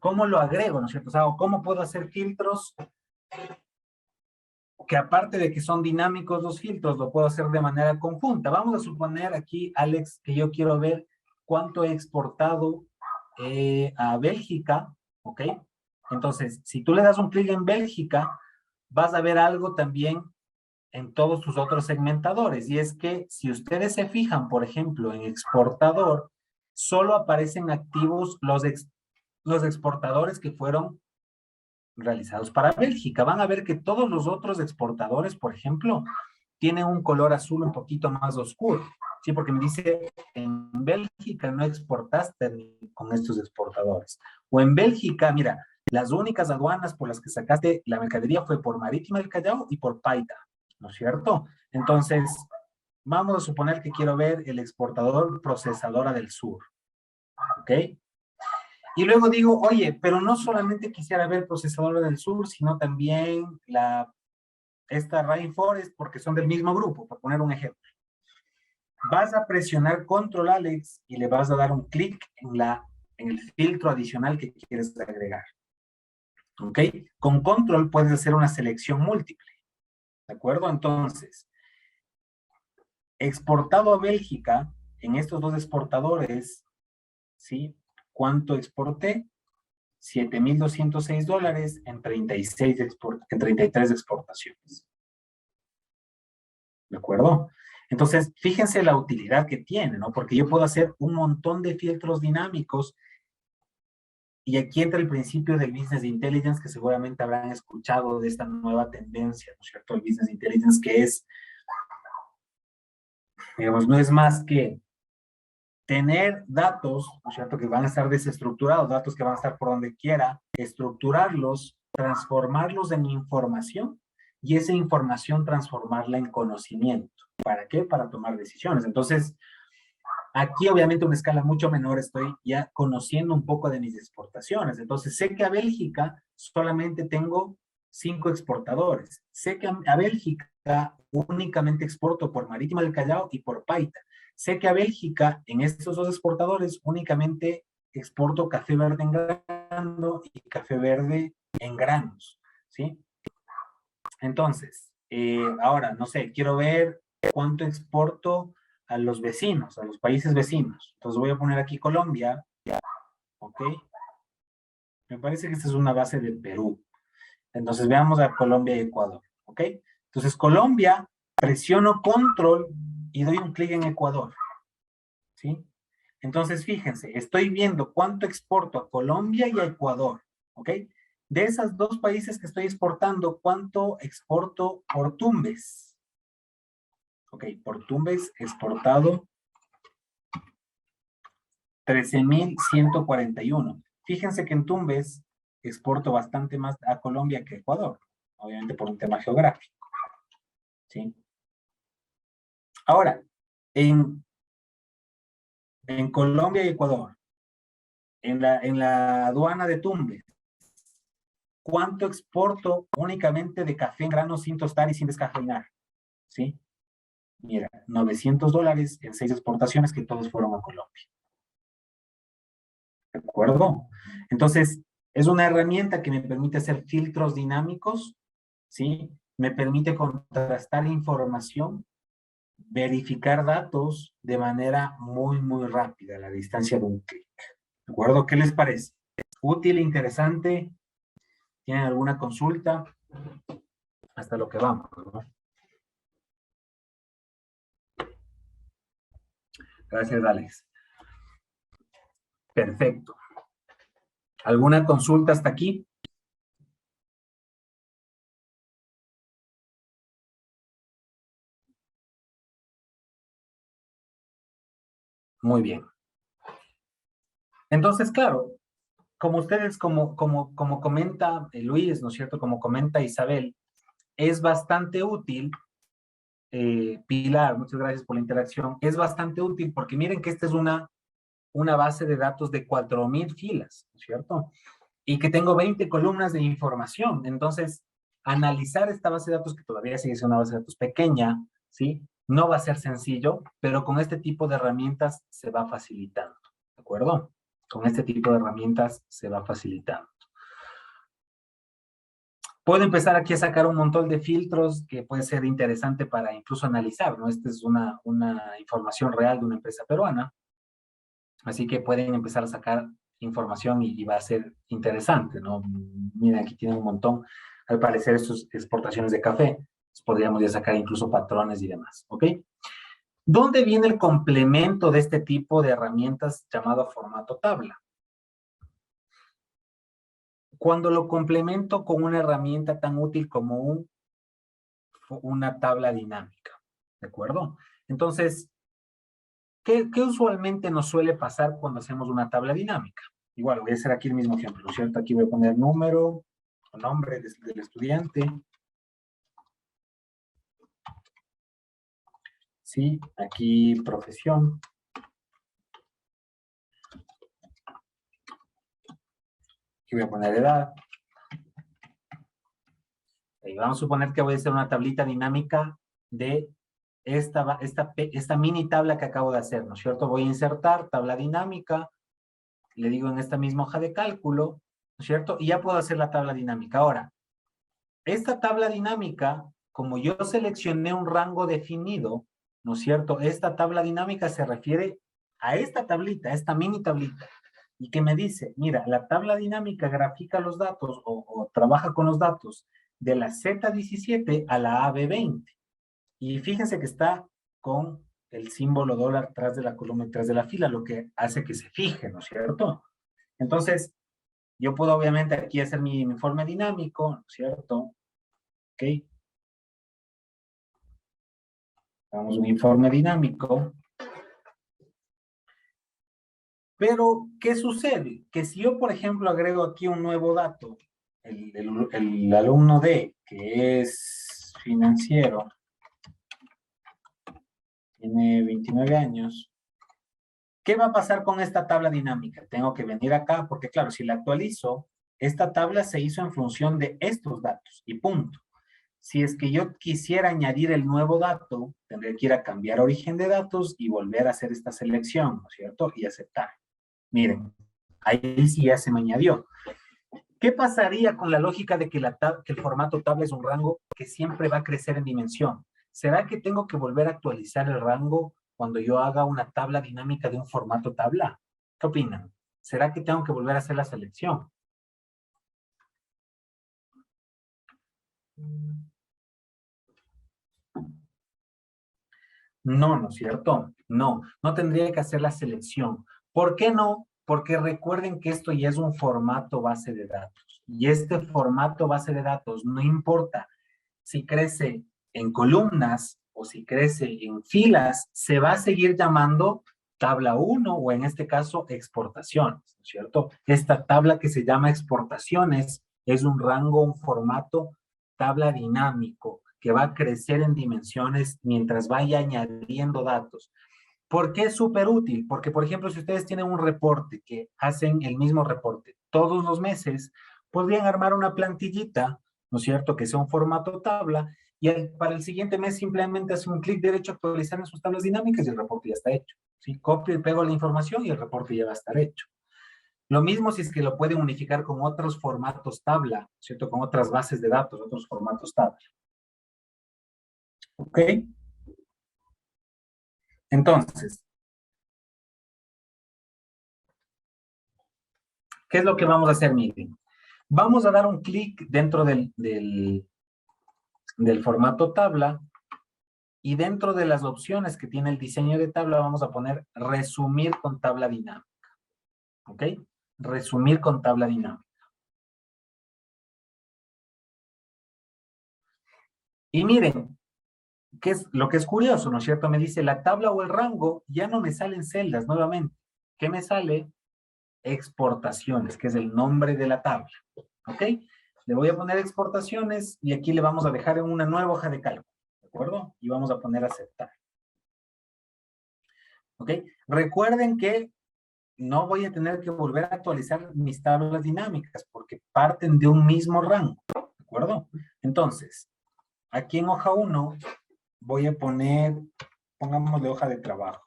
lo agrego, ¿no es cierto? O sea, ¿cómo puedo hacer filtros que aparte de que son dinámicos los filtros, lo puedo hacer de manera conjunta? Vamos a suponer aquí, Alex, que yo quiero ver cuánto he exportado a Bélgica, ¿ok? Entonces, si tú le das un clic en Bélgica, vas a ver algo también en todos tus otros segmentadores, y es que si ustedes se fijan, por ejemplo, en exportador, solo aparecen activos los exportadores que fueron realizados para Bélgica. Van a ver que todos los otros exportadores, por ejemplo, tienen un color azul un poquito más oscuro, ¿sí? Porque me dice, en Bélgica no exportaste con estos exportadores. O en Bélgica, mira, las únicas aduanas por las que sacaste la mercadería fue por Marítima del Callao y por Paita, ¿no es cierto? Entonces, vamos a suponer que quiero ver el exportador Procesadora del Sur, ¿ok? Y luego digo, oye, pero no solamente quisiera ver Procesadora del Sur, sino también esta Rainforest, porque son del mismo grupo, por poner un ejemplo. Vas a presionar Control Alex y le vas a dar un clic en el filtro adicional que quieres agregar. ¿Ok? Con Control puedes hacer una selección múltiple. ¿De acuerdo? Entonces, exportado a Bélgica, en estos dos exportadores, ¿sí? ¿Cuánto exporté? $7,206 en 33 exportaciones. ¿De acuerdo? Entonces, fíjense la utilidad que tiene, ¿no? Porque yo puedo hacer un montón de filtros dinámicos, y aquí entra el principio del Business Intelligence, que seguramente habrán escuchado de esta nueva tendencia, ¿no es cierto? El Business Intelligence, que es, digamos, no es más que tener datos, ¿no es cierto?, que van a estar desestructurados, datos que van a estar por donde quiera, estructurarlos, transformarlos en información, y esa información transformarla en conocimiento. ¿Para qué? Para tomar decisiones. Entonces, aquí obviamente a una escala mucho menor estoy ya conociendo un poco de mis exportaciones. Entonces, sé que a Bélgica solamente tengo 5 exportadores. Sé que a Bélgica únicamente exporto por Marítima del Callao y por Paita. Sé que a Bélgica, en estos dos exportadores, únicamente exporto café verde en grano y café verde en granos, ¿sí? Entonces, ahora, no sé, quiero ver cuánto exporto a los vecinos, a los países vecinos. Entonces voy a poner aquí Colombia, ¿ok? Me parece que esta es una base de Perú. Entonces veamos a Colombia y Ecuador, ¿ok? Entonces Colombia, presiono Control y doy un clic en Ecuador, ¿sí? Entonces fíjense, estoy viendo cuánto exporto a Colombia y a Ecuador, ¿ok? De esos dos países que estoy exportando, ¿cuánto exporto por Tumbes? Ok, por Tumbes exportado 13,141. Fíjense que en Tumbes exporto bastante más a Colombia que a Ecuador, obviamente por un tema geográfico, ¿sí? Ahora, en Colombia y Ecuador, en la aduana de Tumbes, ¿cuánto exporto únicamente de café en grano sin tostar y sin descafeinar? ¿Sí? Mira, $900 en 6 exportaciones que todos fueron a Colombia. ¿de acuerdo? Entonces, es una herramienta que me permite hacer filtros dinámicos, ¿sí? Me permite contrastar información, verificar datos de manera muy, muy rápida, a la distancia de un clic. ¿De acuerdo? ¿Qué les parece? ¿Útil, interesante? ¿Tienen alguna consulta? Hasta lo que vamos, ¿no? Gracias, Alex. Perfecto. ¿Alguna consulta hasta aquí? Muy bien. Entonces, claro, como ustedes, como comenta Luis, ¿no es cierto? Como comenta Isabel, es bastante útil, Pilar, muchas gracias por la interacción, es bastante útil porque miren que esta es una base de datos de 4.000 filas, ¿no es cierto? Y que tengo 20 columnas de información. Entonces, analizar esta base de datos, que todavía sigue siendo una base de datos pequeña, ¿sí? No va a ser sencillo, pero con este tipo de herramientas se va facilitando, ¿de acuerdo? Con este tipo de herramientas se va facilitando. Puedo empezar aquí a sacar un montón de filtros que puede ser interesante para incluso analizar, ¿no? Esta es una información real de una empresa peruana, así que pueden empezar a sacar información y va a ser interesante, ¿no? Miren, aquí tienen un montón, al parecer, estas exportaciones de café, podríamos ya sacar incluso patrones y demás, ¿ok? ¿Dónde viene el complemento de este tipo de herramientas llamado formato tabla? Cuando lo complemento con una herramienta tan útil como una tabla dinámica, ¿de acuerdo? Entonces, ¿qué usualmente nos suele pasar cuando hacemos una tabla dinámica? Igual, voy a hacer aquí el mismo ejemplo, ¿no es cierto? Aquí voy a poner número o nombre del estudiante. Sí, aquí profesión. Aquí voy a poner edad. Y vamos a suponer que voy a hacer una tablita dinámica de esta mini tabla que acabo de hacer, ¿no es cierto? Voy a insertar tabla dinámica, le digo en esta misma hoja de cálculo, ¿no es cierto? Y ya puedo hacer la tabla dinámica. Ahora, esta tabla dinámica, como yo seleccioné un rango definido, ¿no es cierto? Esta tabla dinámica se refiere a esta tablita, a esta mini tablita, y que me dice, mira, la tabla dinámica grafica los datos o trabaja con los datos de la Z17 a la AB20. Y fíjense que está con el símbolo dólar tras de la columna y tras de la fila, lo que hace que se fije, ¿no es cierto? Entonces, yo puedo obviamente aquí hacer mi informe dinámico, ¿no es cierto? Ok. Hagamos un informe dinámico. Pero, ¿qué sucede? Que si yo, por ejemplo, agrego aquí un nuevo dato, el alumno D, que es financiero, tiene 29 años, ¿qué va a pasar con esta tabla dinámica? Tengo que venir acá, porque claro, si la actualizo, esta tabla se hizo en función de estos datos, y punto. Si es que yo quisiera añadir el nuevo dato, tendría que ir a cambiar origen de datos y volver a hacer esta selección, ¿no es cierto? Y aceptar. Miren, ahí sí ya se me añadió. ¿Qué pasaría con la lógica de que el formato tabla es un rango que siempre va a crecer en dimensión? ¿Será que tengo que volver a actualizar el rango cuando yo haga una tabla dinámica de un formato tabla? ¿Qué opinan? ¿Será que tengo que volver a hacer la selección? No, ¿no es cierto? No, no tendría que hacer la selección. ¿Por qué no? Porque recuerden que esto ya es un formato base de datos. Y este formato base de datos, no importa si crece en columnas o si crece en filas, se va a seguir llamando tabla 1 o en este caso exportaciones, ¿no es cierto? Esta tabla que se llama exportaciones es un rango, un formato, tabla dinámico que va a crecer en dimensiones mientras vaya añadiendo datos. ¿Por qué es súper útil? Porque, por ejemplo, si ustedes tienen un reporte que hacen el mismo reporte todos los meses, podrían armar una plantillita, ¿no es cierto?, que sea un formato tabla, y para el siguiente mes simplemente hacen un clic derecho, actualizar en sus tablas dinámicas y el reporte ya está hecho. ¿Sí? Copio y pego la información y el reporte ya va a estar hecho. Lo mismo si es que lo pueden unificar con otros formatos tabla, ¿cierto? Con otras bases de datos, otros formatos tabla. ¿Ok? Entonces, ¿qué es lo que vamos a hacer, miren? Vamos a dar un clic dentro del formato tabla y dentro de las opciones que tiene el diseño de tabla vamos a poner resumir con tabla dinámica. ¿Ok? Resumir con tabla dinámica. Y miren, ¿qué es lo que es curioso, no es cierto? Me dice la tabla o el rango, ya no me salen celdas nuevamente. ¿Qué me sale? Exportaciones, que es el nombre de la tabla. ¿Ok? Le voy a poner exportaciones y aquí le vamos a dejar en una nueva hoja de cálculo. ¿De acuerdo? Y vamos a poner aceptar. ¿Ok? Recuerden que no voy a tener que volver a actualizar mis tablas dinámicas porque parten de un mismo rango. ¿De acuerdo? Entonces, aquí en hoja 1 voy a poner, pongámosle hoja de trabajo.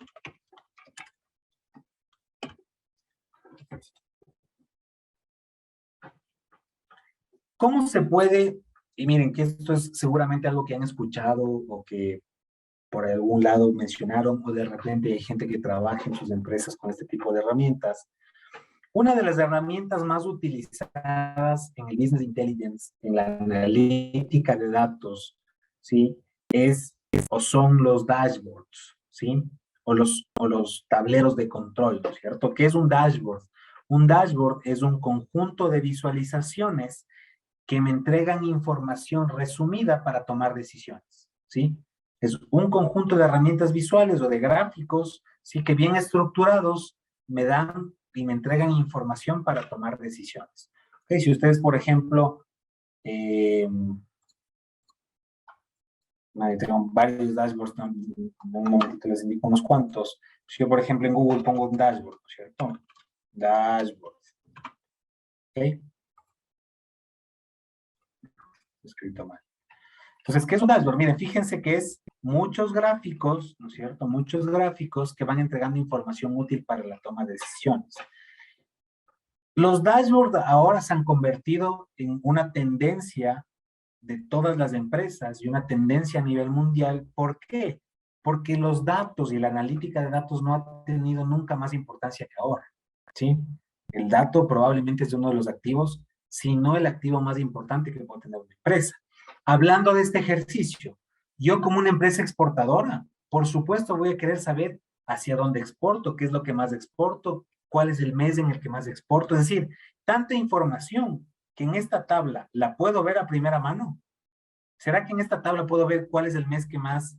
¿Cómo se puede? Y miren que esto es seguramente algo que han escuchado o que por algún lado mencionaron o de repente hay gente que trabaja en sus empresas con este tipo de herramientas. Una de las herramientas más utilizadas en el Business Intelligence, en la analítica de datos, ¿sí? O son los dashboards, ¿sí? O los tableros de control, ¿no es cierto? ¿Qué es un dashboard? Un dashboard es un conjunto de visualizaciones que me entregan información resumida para tomar decisiones, ¿sí? Es un conjunto de herramientas visuales o de gráficos, sí, que bien estructurados me dan y me entregan información para tomar decisiones. ¿Okay? Si ustedes, por ejemplo, tengo varios dashboards, un momentito les indico unos cuantos. Si yo, por ejemplo, en Google pongo un dashboard, ¿no es cierto? Dashboard. ¿Ok? Escrito mal. Entonces, ¿qué es un dashboard? Miren, fíjense que es muchos gráficos, ¿no es cierto? Muchos gráficos que van entregando información útil para la toma de decisiones. Los dashboards ahora se han convertido en una tendencia de todas las empresas y una tendencia a nivel mundial. ¿Por qué? Porque los datos y la analítica de datos no ha tenido nunca más importancia que ahora, ¿sí? El dato probablemente es uno de los activos, si no el activo más importante que puede tener una empresa. Hablando de este ejercicio, yo como una empresa exportadora, por supuesto voy a querer saber hacia dónde exporto, qué es lo que más exporto, cuál es el mes en el que más exporto. Es decir, tanta información que en esta tabla la puedo ver a primera mano. ¿Será que en esta tabla puedo ver cuál es el mes que más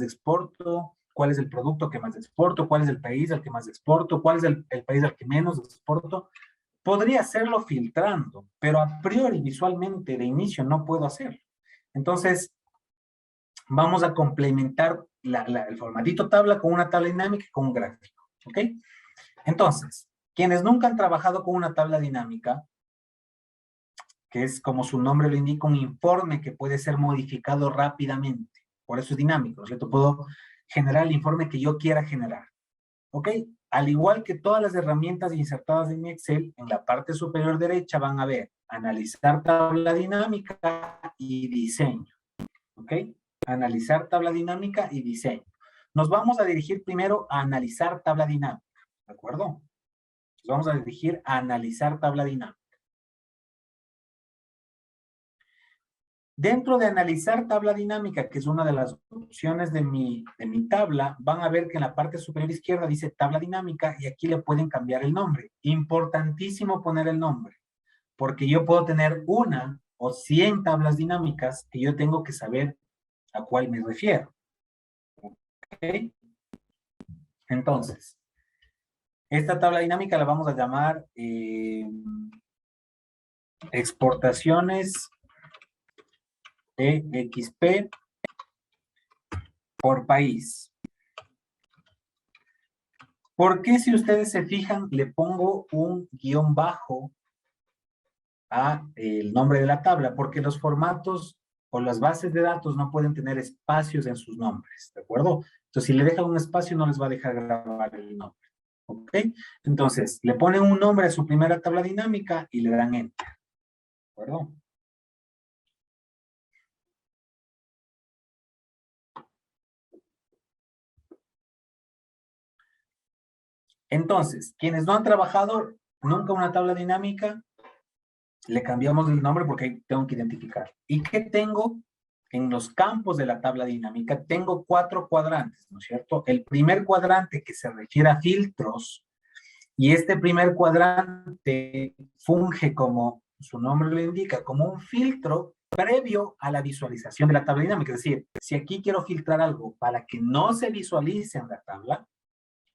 exporto? ¿Cuál es el producto que más exporto? ¿Cuál es el país al que más exporto? ¿Cuál es el país al que menos exporto? Podría hacerlo filtrando, pero a priori, visualmente, de inicio, no puedo hacerlo. Entonces, vamos a complementar el formatito tabla con una tabla dinámica y con un gráfico. ¿Ok? Entonces, quienes nunca han trabajado con una tabla dinámica, que es como su nombre lo indica, un informe que puede ser modificado rápidamente. Por eso es dinámico, ¿no es cierto? Puedo generar el informe que yo quiera generar. ¿Ok? Al igual que todas las herramientas insertadas en Excel, en la parte superior derecha van a ver analizar tabla dinámica y diseño. ¿Ok? Analizar tabla dinámica y diseño. Nos vamos a dirigir primero a analizar tabla dinámica. ¿De acuerdo? Nos vamos a dirigir a analizar tabla dinámica. Dentro de analizar tabla dinámica, que es una de las opciones de mi tabla, van a ver que en la parte superior izquierda dice tabla dinámica y aquí le pueden cambiar el nombre. Importantísimo poner el nombre, porque yo puedo tener una o 100 tablas dinámicas que yo tengo que saber a cuál me refiero. ¿Okay? Entonces, esta tabla dinámica la vamos a llamar exportaciones EXP por país. ¿Por qué, si ustedes se fijan, le pongo un guión bajo a el nombre de la tabla? Porque los formatos o las bases de datos no pueden tener espacios en sus nombres, ¿de acuerdo? Entonces, si le dejan un espacio, no les va a dejar grabar el nombre, ¿Ok? Entonces, le ponen un nombre a su primera tabla dinámica y le dan Enter. ¿De acuerdo? Entonces, quienes no han trabajado nunca una tabla dinámica, le cambiamos el nombre porque ahí tengo que identificar. ¿Y qué tengo? En los campos de la tabla dinámica tengo 4 cuadrantes, ¿no es cierto? El primer cuadrante que se refiere a filtros, y este primer cuadrante funge como su nombre lo indica, como un filtro previo a la visualización de la tabla dinámica. Es decir, si aquí quiero filtrar algo para que no se visualice en la tabla,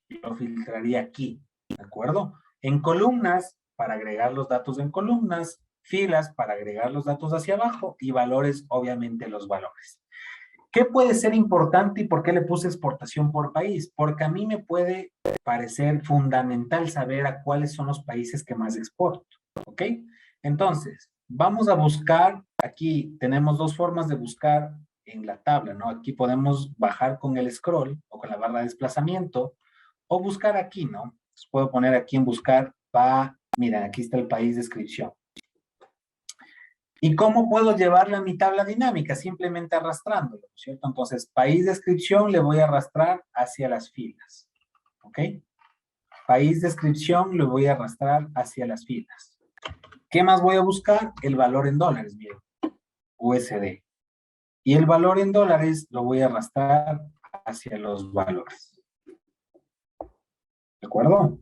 lo filtraría aquí, ¿de acuerdo? En columnas, para agregar los datos en columnas, filas para agregar los datos hacia abajo y valores, obviamente los valores. ¿Qué puede ser importante y por qué le puse exportación por país? Porque a mí me puede parecer fundamental saber a cuáles son los países que más exporto, ¿ok? Entonces, vamos a buscar, aquí tenemos 2 formas de buscar en la tabla, ¿no? Aquí podemos bajar con el scroll o con la barra de desplazamiento o buscar aquí, ¿no? Entonces puedo poner aquí en buscar, mira, aquí está el país descripción. ¿Y cómo puedo llevarla a mi tabla dinámica? Simplemente arrastrándolo, ¿no es cierto? Entonces, país descripción le voy a arrastrar hacia las filas, ¿ok? País descripción le voy a arrastrar hacia las filas. ¿Qué más voy a buscar? El valor en dólares, miren, USD. Y el valor en dólares lo voy a arrastrar hacia los valores. ¿De acuerdo?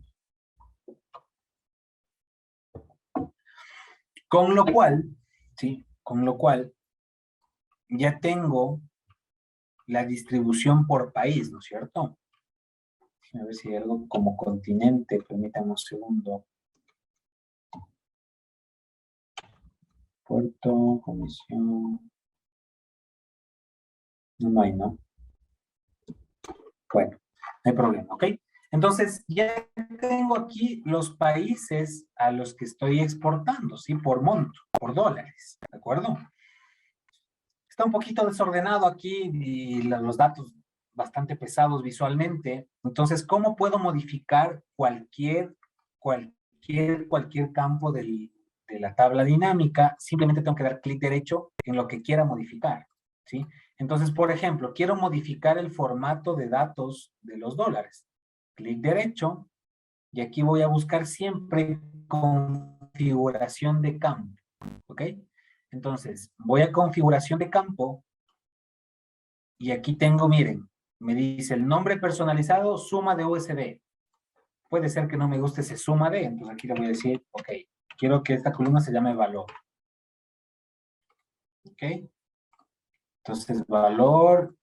Con lo cual, ¿sí? Con lo cual, ya tengo la distribución por país, ¿no es cierto? A ver si hay algo como continente, permítanme un segundo. Puerto, comisión. No hay, ¿no? Bueno, no hay problema, ¿ok? Entonces, ya tengo aquí los países a los que estoy exportando, ¿sí? Por monto, por dólares, ¿de acuerdo? Está un poquito desordenado aquí y los datos bastante pesados visualmente. Entonces, ¿cómo puedo modificar cualquier campo de la tabla dinámica? Simplemente tengo que dar clic derecho en lo que quiera modificar, ¿sí? Entonces, por ejemplo, quiero modificar el formato de datos de los dólares. Clic derecho y aquí voy a buscar siempre configuración de campo, ¿ok? Entonces, voy a configuración de campo y aquí tengo, miren, me dice el nombre personalizado, suma de USD. Puede ser que no me guste ese suma de, entonces aquí le voy a decir, ok, quiero que esta columna se llame valor. ¿Ok? Entonces, valor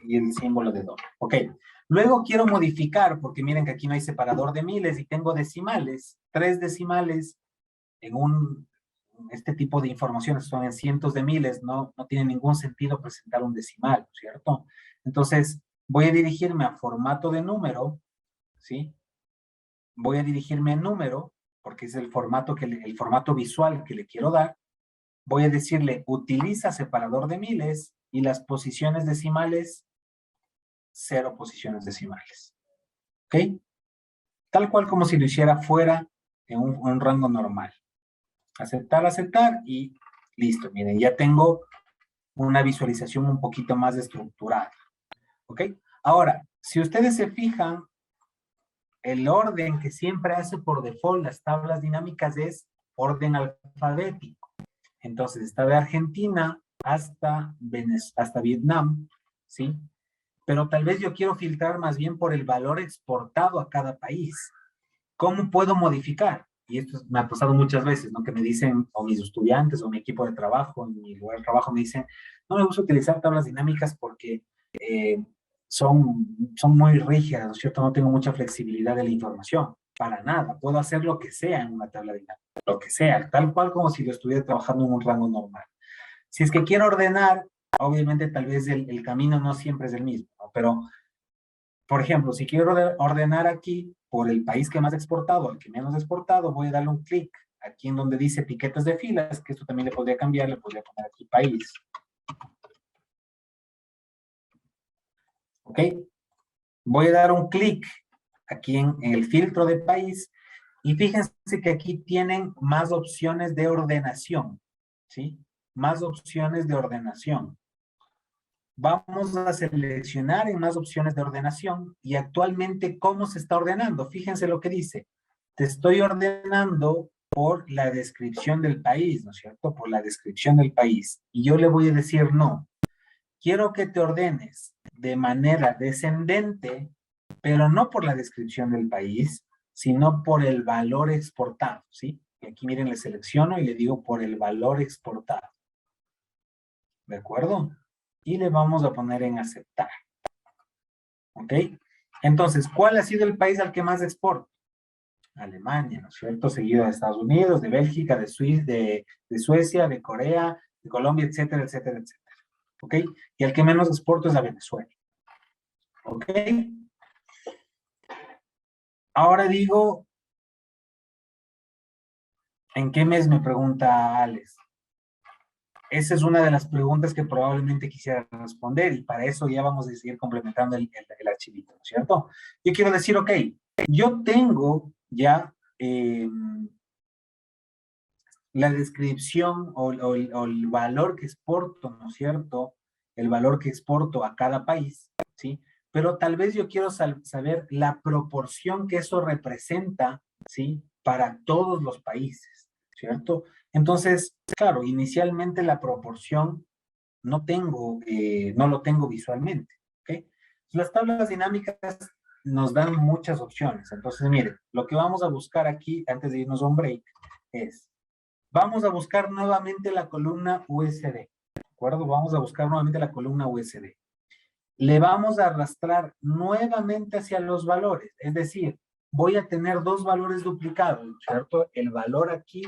y el símbolo de dólar. Ok. Luego quiero modificar, porque miren que aquí no hay separador de miles y tengo decimales, 3 decimales en este tipo de informaciones son en cientos de miles, no tiene ningún sentido presentar un decimal, ¿cierto? Entonces, voy a dirigirme a formato de número, ¿sí? Voy a dirigirme a número, porque es el formato visual que le quiero dar. Voy a decirle, utiliza separador de miles y las posiciones decimales, 0 posiciones decimales. ¿Ok? Tal cual como si lo hiciera fuera en un rango normal. Aceptar, aceptar y listo. Miren, ya tengo una visualización un poquito más estructurada. ¿Ok? Ahora, si ustedes se fijan, el orden que siempre hace por default las tablas dinámicas es orden alfabético. Entonces, está de Argentina hasta Vietnam, ¿sí? Pero tal vez yo quiero filtrar más bien por el valor exportado a cada país. ¿Cómo puedo modificar? Y esto me ha pasado muchas veces, ¿no? Que me dicen, o mis estudiantes, o mi equipo de trabajo, en mi lugar de trabajo, me dicen, no me gusta utilizar tablas dinámicas porque son muy rígidas, ¿no es cierto? No tengo mucha flexibilidad de la información. Para nada, puedo hacer lo que sea en una tabla dinámica, lo que sea, tal cual como si lo estuviera trabajando en un rango normal. Si es que quiero ordenar, obviamente tal vez el camino no siempre es el mismo, ¿no? Pero por ejemplo, si quiero ordenar aquí por el país que más he exportado al que menos he exportado, voy a darle un clic aquí en donde dice etiquetas de filas, que esto también le podría cambiar, le podría poner aquí país. ¿Ok? Voy a dar un clic aquí en el filtro de país, y fíjense que aquí tienen más opciones de ordenación, ¿sí? Más opciones de ordenación. Vamos a seleccionar en más opciones de ordenación y actualmente cómo se está ordenando. Fíjense lo que dice. Te estoy ordenando por la descripción del país, ¿no es cierto? Por la descripción del país. Y yo le voy a decir no. Quiero que te ordenes de manera descendente, pero no por la descripción del país, sino por el valor exportado, ¿sí? Y aquí miren, le selecciono y le digo por el valor exportado. ¿De acuerdo? Y le vamos a poner en aceptar. ¿Ok? Entonces, ¿cuál ha sido el país al que más exporta? Alemania, ¿no es cierto? Seguido de Estados Unidos, de Bélgica, de Suiza, de Suecia, de Corea, de Colombia, etcétera, etcétera, etcétera. ¿Ok? Y el que menos exporta es a Venezuela. ¿Ok? Ahora digo, ¿en qué mes? Me pregunta Alex. Esa es una de las preguntas que probablemente quisiera responder y para eso ya vamos a seguir complementando el archivito, ¿no es cierto? Yo quiero decir, ok, yo tengo ya la descripción o el valor que exporto, ¿no es cierto? El valor que exporto a cada país, ¿sí? Pero tal vez yo quiero saber la proporción que eso representa, ¿sí? Para todos los países, ¿cierto? Entonces, claro, inicialmente la proporción no lo tengo visualmente, ¿ok? Las tablas dinámicas nos dan muchas opciones. Entonces, mire, lo que vamos a buscar aquí, antes de irnos a un break, es vamos a buscar nuevamente la columna USD, ¿de acuerdo? Vamos a buscar nuevamente la columna USD. Le vamos a arrastrar nuevamente hacia los valores, es decir, voy a tener dos valores duplicados, ¿no es cierto? El valor aquí,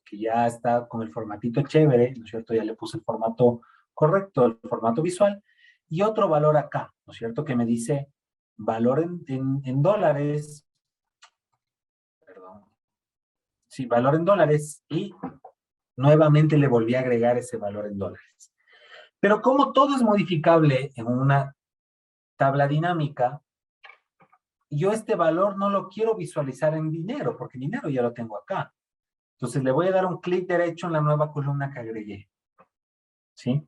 que ya está con el formatito chévere, ¿no es cierto? Ya le puse el formato correcto, el formato visual, y otro valor acá, ¿no es cierto? Que me dice valor en dólares, perdón, sí, valor en dólares, y nuevamente le volví a agregar ese valor en dólares. Pero como todo es modificable en una tabla dinámica, yo este valor no lo quiero visualizar en dinero, porque dinero ya lo tengo acá. Entonces le voy a dar un clic derecho en la nueva columna que agregué. ¿Sí?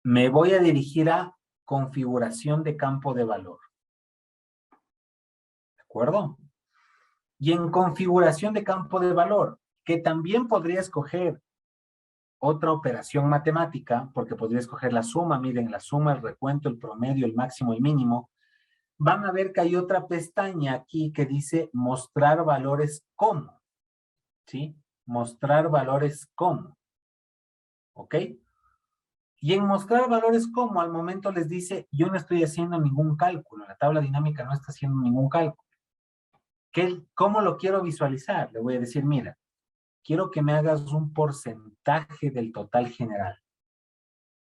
Me voy a dirigir a configuración de campo de valor. ¿De acuerdo? Y en configuración de campo de valor, que también podría escoger otra operación matemática, porque podría escoger la suma, miren, la suma, el recuento, el promedio, el máximo, el mínimo. Van a ver que hay otra pestaña aquí que dice mostrar valores como, ¿sí? Mostrar valores como, ¿ok? Y en mostrar valores como, al momento les dice, yo no estoy haciendo ningún cálculo, la tabla dinámica no está haciendo ningún cálculo. ¿Cómo lo quiero visualizar? Le voy a decir, mira, quiero que me hagas un porcentaje del total general,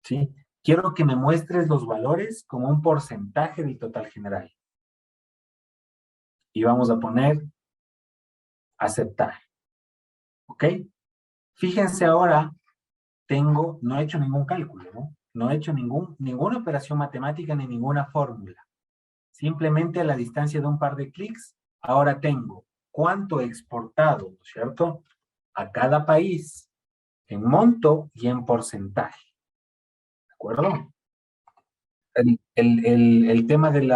¿sí? Quiero que me muestres los valores como un porcentaje del total general. Y vamos a poner aceptar, ¿ok? Fíjense ahora, no he hecho ningún cálculo, ¿no? No he hecho ninguna operación matemática ni ninguna fórmula. Simplemente a la distancia de un par de clics, ahora tengo cuánto he exportado, ¿no es cierto? A cada país, en monto y en porcentaje. ¿De acuerdo? El tema de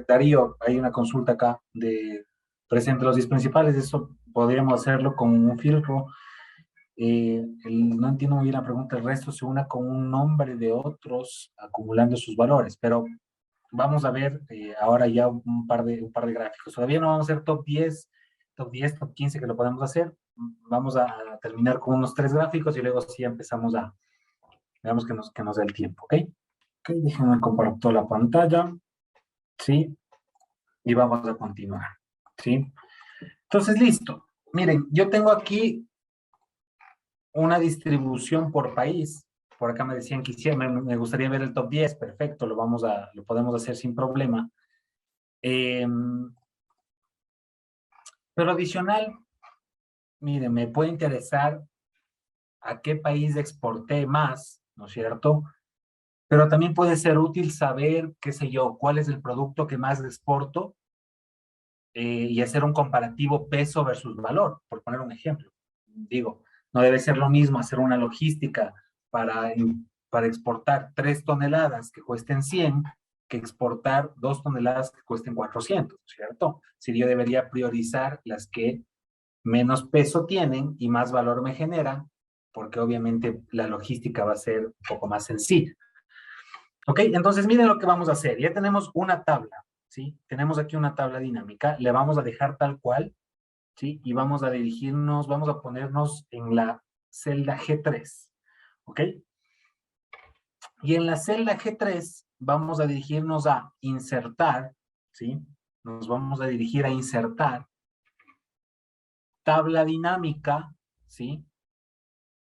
Darío, hay una consulta acá de presente los 10 principales, eso podríamos hacerlo con un filtro. No entiendo muy bien la pregunta, el resto se una con un nombre de otros acumulando sus valores, pero vamos a ver ahora ya un par de gráficos. Todavía no vamos a hacer top 10, top 15 que lo podemos hacer. Vamos a terminar con unos 3 gráficos y luego sí empezamos veamos que nos dé el tiempo, ¿ok? Ok, déjenme compartir la pantalla, ¿sí? Y vamos a continuar, ¿sí? Entonces, listo. Miren, yo tengo aquí una distribución por país. Por acá me decían que me gustaría ver el top 10. Perfecto, lo podemos hacer sin problema. Pero adicional, miren, me puede interesar a qué país exporté más, ¿no es cierto? Pero también puede ser útil saber, qué sé yo, cuál es el producto que más exporto y hacer un comparativo peso versus valor, por poner un ejemplo. Digo, no debe ser lo mismo hacer una logística para exportar 3 toneladas que cuesten 100 que exportar 2 toneladas que cuesten 400, ¿cierto? Si yo debería priorizar las que menos peso tienen y más valor me generan, porque obviamente la logística va a ser un poco más sencilla. Ok, entonces miren lo que vamos a hacer. Ya tenemos una tabla, ¿sí? Tenemos aquí una tabla dinámica, le vamos a dejar tal cual, ¿sí? Y vamos a dirigirnos, vamos a ponernos en la celda G3, ¿ok? Y en la celda G3 vamos a dirigirnos a insertar, ¿sí? Nos vamos a dirigir a insertar tabla dinámica, ¿sí?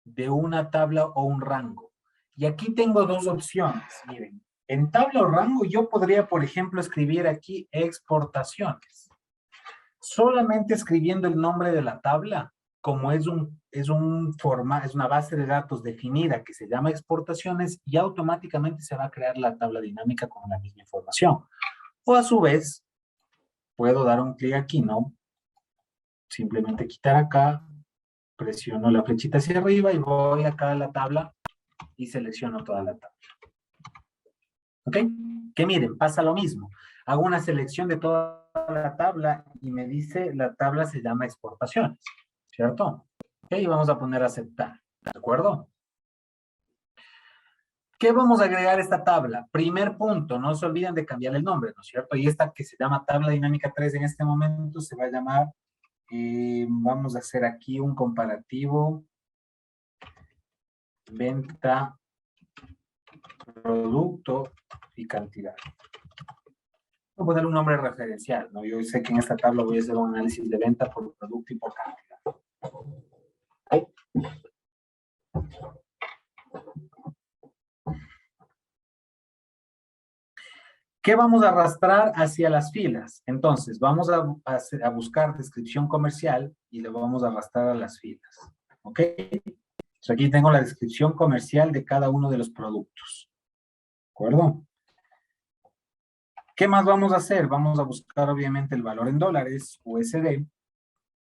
De una tabla o un rango. Y aquí tengo dos opciones, miren. En tabla o rango yo podría, por ejemplo, escribir aquí exportaciones. Solamente escribiendo el nombre de la tabla, como es una base de datos definida que se llama exportaciones, y automáticamente se va a crear la tabla dinámica con la misma información. O a su vez, puedo dar un clic aquí, ¿no? Simplemente quitar acá, presiono la flechita hacia arriba y voy acá a la tabla y selecciono toda la tabla. ¿Ok? Que miren, pasa lo mismo. Hago una selección de toda la tabla y me dice, la tabla se llama exportaciones, ¿cierto? Ok, vamos a poner aceptar, ¿de acuerdo? ¿Qué vamos a agregar a esta tabla? Primer punto, no se olviden de cambiar el nombre, ¿no es cierto? Y esta que se llama tabla dinámica 3 en este momento se va a llamar, vamos a hacer aquí un comparativo, venta, producto y cantidad. Voy a poner un nombre referencial, ¿no? Yo sé que en esta tabla voy a hacer un análisis de venta por producto y por cantidad. ¿Okay? ¿Qué vamos a arrastrar hacia las filas? Entonces, vamos a buscar descripción comercial y lo vamos a arrastrar a las filas. ¿Ok? Entonces, aquí tengo la descripción comercial de cada uno de los productos. ¿De acuerdo? ¿Qué más vamos a hacer? Vamos a buscar, obviamente, el valor en dólares, USD,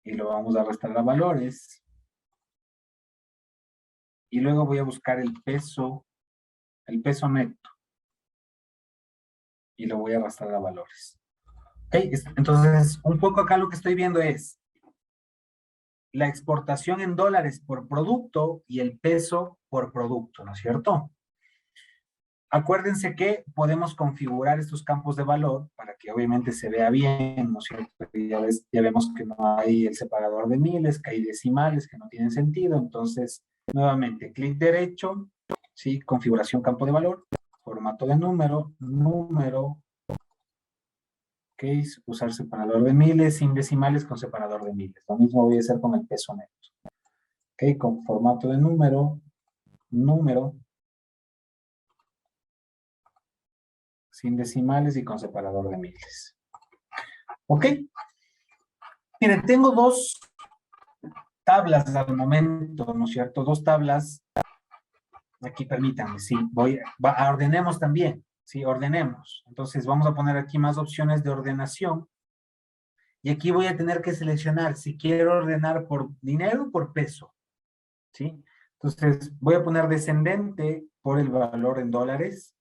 y lo vamos a arrastrar a valores. Y luego voy a buscar el peso neto, y lo voy a arrastrar a valores. ¿Ok? Entonces, un poco acá lo que estoy viendo es la exportación en dólares por producto y el peso por producto, ¿no es cierto? Acuérdense que podemos configurar estos campos de valor para que obviamente se vea bien, ¿no es cierto? Ya vemos que no hay el separador de miles, que hay decimales que no tienen sentido. Entonces, nuevamente, clic derecho, ¿sí? Configuración campo de valor, formato de número, ok, usar separador de miles, sin decimales con separador de miles. Lo mismo voy a hacer con el peso neto. Ok, con formato de número, sin decimales y con separador de miles. Ok. Miren, tengo dos tablas al momento, ¿no es cierto? Dos tablas. Aquí permítanme, sí. Ordenemos también, sí, ordenemos. Entonces vamos a poner aquí más opciones de ordenación. Y aquí voy a tener que seleccionar si quiero ordenar por dinero o por peso, ¿sí? Entonces voy a poner descendente por el valor en dólares.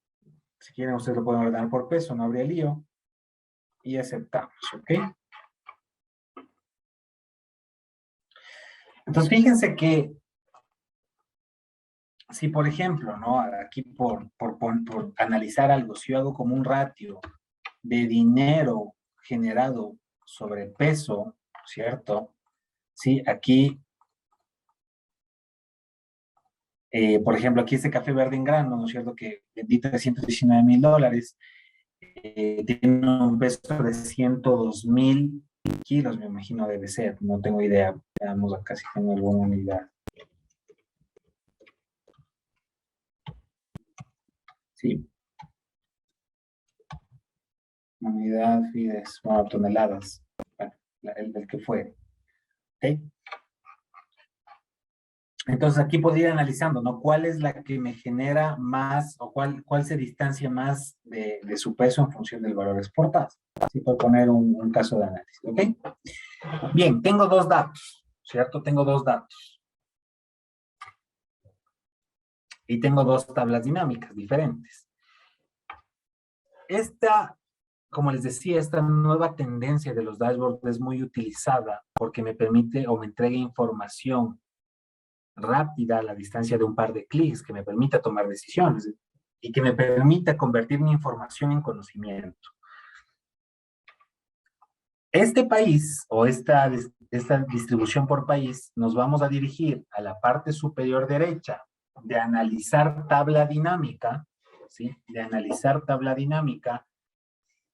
Si quieren, ustedes lo pueden ordenar por peso, no habría lío. Y aceptamos, ¿ok? Entonces, fíjense que si, por ejemplo, ¿no? Aquí por analizar algo, si yo hago como un ratio de dinero generado sobre peso, ¿cierto? Sí, aquí, por ejemplo, aquí este café verde en grano, ¿no es cierto? Que vendí $319,000, tiene un peso de 102,000 kilos, me imagino debe ser, no tengo idea, veamos acá si tengo alguna unidad. Sí, unidad, fides, bueno, toneladas, bueno, el que fue. ¿Ok? Entonces aquí podría ir analizando, ¿no? ¿Cuál es la que me genera más o cuál se distancia más de su peso en función del valor exportado? Así por poner un caso de análisis, ¿ok? Bien, tengo dos datos, ¿cierto? Tengo dos datos. Y tengo dos tablas dinámicas diferentes. Esta, como les decía, esta nueva tendencia de los dashboards es muy utilizada porque me permite o me entrega información rápida a la distancia de un par de clics, que me permita tomar decisiones y que me permita convertir mi información en conocimiento. Este país o esta distribución por país nos vamos a dirigir a la parte superior derecha de analizar tabla dinámica, ¿sí? De analizar tabla dinámica.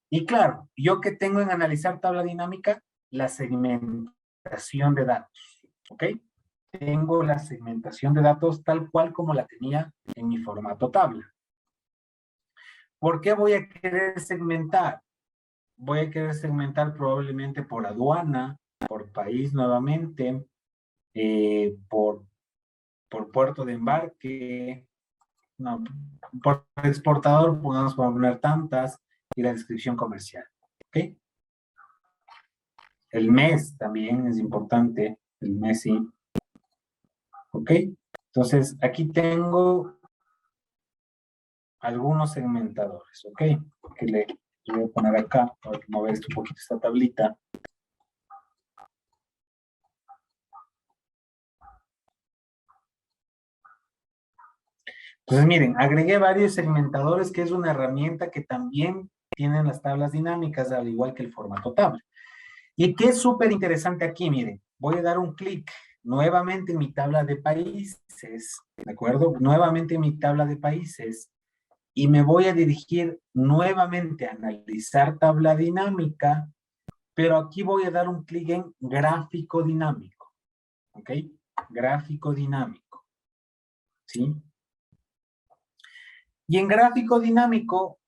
Y claro, yo que tengo en analizar tabla dinámica, la segmentación de datos, ¿ok? Tengo la segmentación de datos tal cual como la tenía en mi formato tabla. ¿Por qué voy a querer segmentar? Voy a querer segmentar probablemente por aduana, por país nuevamente, por puerto de embarque, no, por exportador, podemos poner tantas, y la descripción comercial. ¿Ok? El mes también es importante, el mes sí. ¿Ok? Entonces, aquí tengo algunos segmentadores, ¿ok? Que le voy a poner acá, para mover esto un poquito esta tablita. Entonces, miren, agregué varios segmentadores, que es una herramienta que también tienen las tablas dinámicas, al igual que el formato tabla. Y que es súper interesante aquí, miren, voy a dar un clic nuevamente en mi tabla de países, ¿de acuerdo? Nuevamente en mi tabla de países, y me voy a dirigir nuevamente a analizar tabla dinámica, pero aquí voy a dar un clic en gráfico dinámico, ¿ok? Gráfico dinámico, ¿sí? Y en gráfico dinámico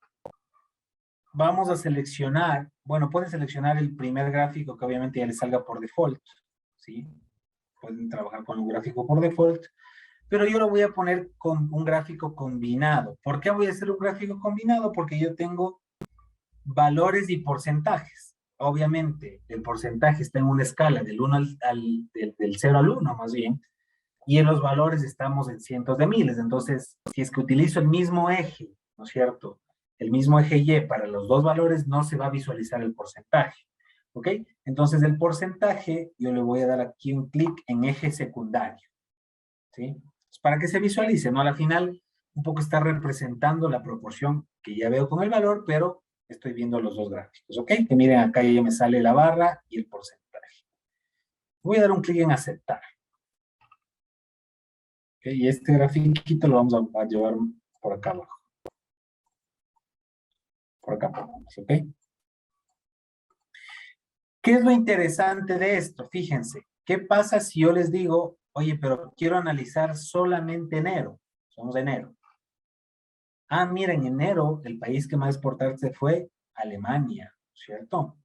vamos a seleccionar, bueno, pueden seleccionar el primer gráfico que obviamente ya les salga por default, ¿sí? Pueden trabajar con un gráfico por default, pero yo lo voy a poner con un gráfico combinado. ¿Por qué voy a hacer un gráfico combinado? Porque yo tengo valores y porcentajes. Obviamente, el porcentaje está en una escala del 1 del 0 al 1, más bien, y en los valores estamos en cientos de miles. Entonces, si es que utilizo el mismo eje, ¿no es cierto? El mismo eje Y para los dos valores, no se va a visualizar el porcentaje. ¿Ok? Entonces, el porcentaje, yo le voy a dar aquí un clic en eje secundario. ¿Sí? Para que se visualice, ¿no? Al final, un poco está representando la proporción que ya veo con el valor, pero estoy viendo los dos gráficos, ¿ok? Que miren, acá ya me sale la barra y el porcentaje. Voy a dar un clic en aceptar. ¿Ok? Y este grafiquito lo vamos a llevar por acá abajo. Por acá abajo, ¿ok? ¿Qué es lo interesante de esto? Fíjense, ¿qué pasa si yo les digo, oye, pero quiero analizar solamente enero? Somos de enero. Ah, mira, en enero el país que más exportarse fue Alemania, ¿cierto?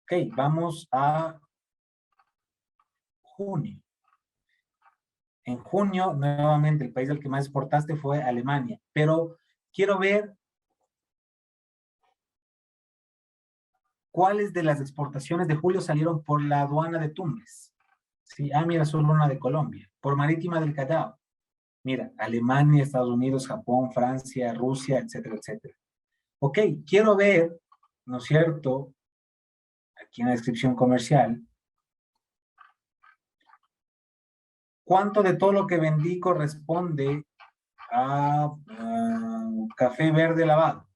Ok, vamos a junio. En junio, nuevamente, el país al que más exportaste fue Alemania. Pero quiero ver cuáles de las exportaciones de julio salieron por la aduana de Túnez. Sí, ah, mira, solo una de Colombia. Por marítima del Callao. Mira, Alemania, Estados Unidos, Japón, Francia, Rusia, etcétera, etcétera. Ok, quiero ver, ¿no es cierto? Aquí en la descripción comercial, ¿cuánto de todo lo que vendí corresponde a café verde lavado?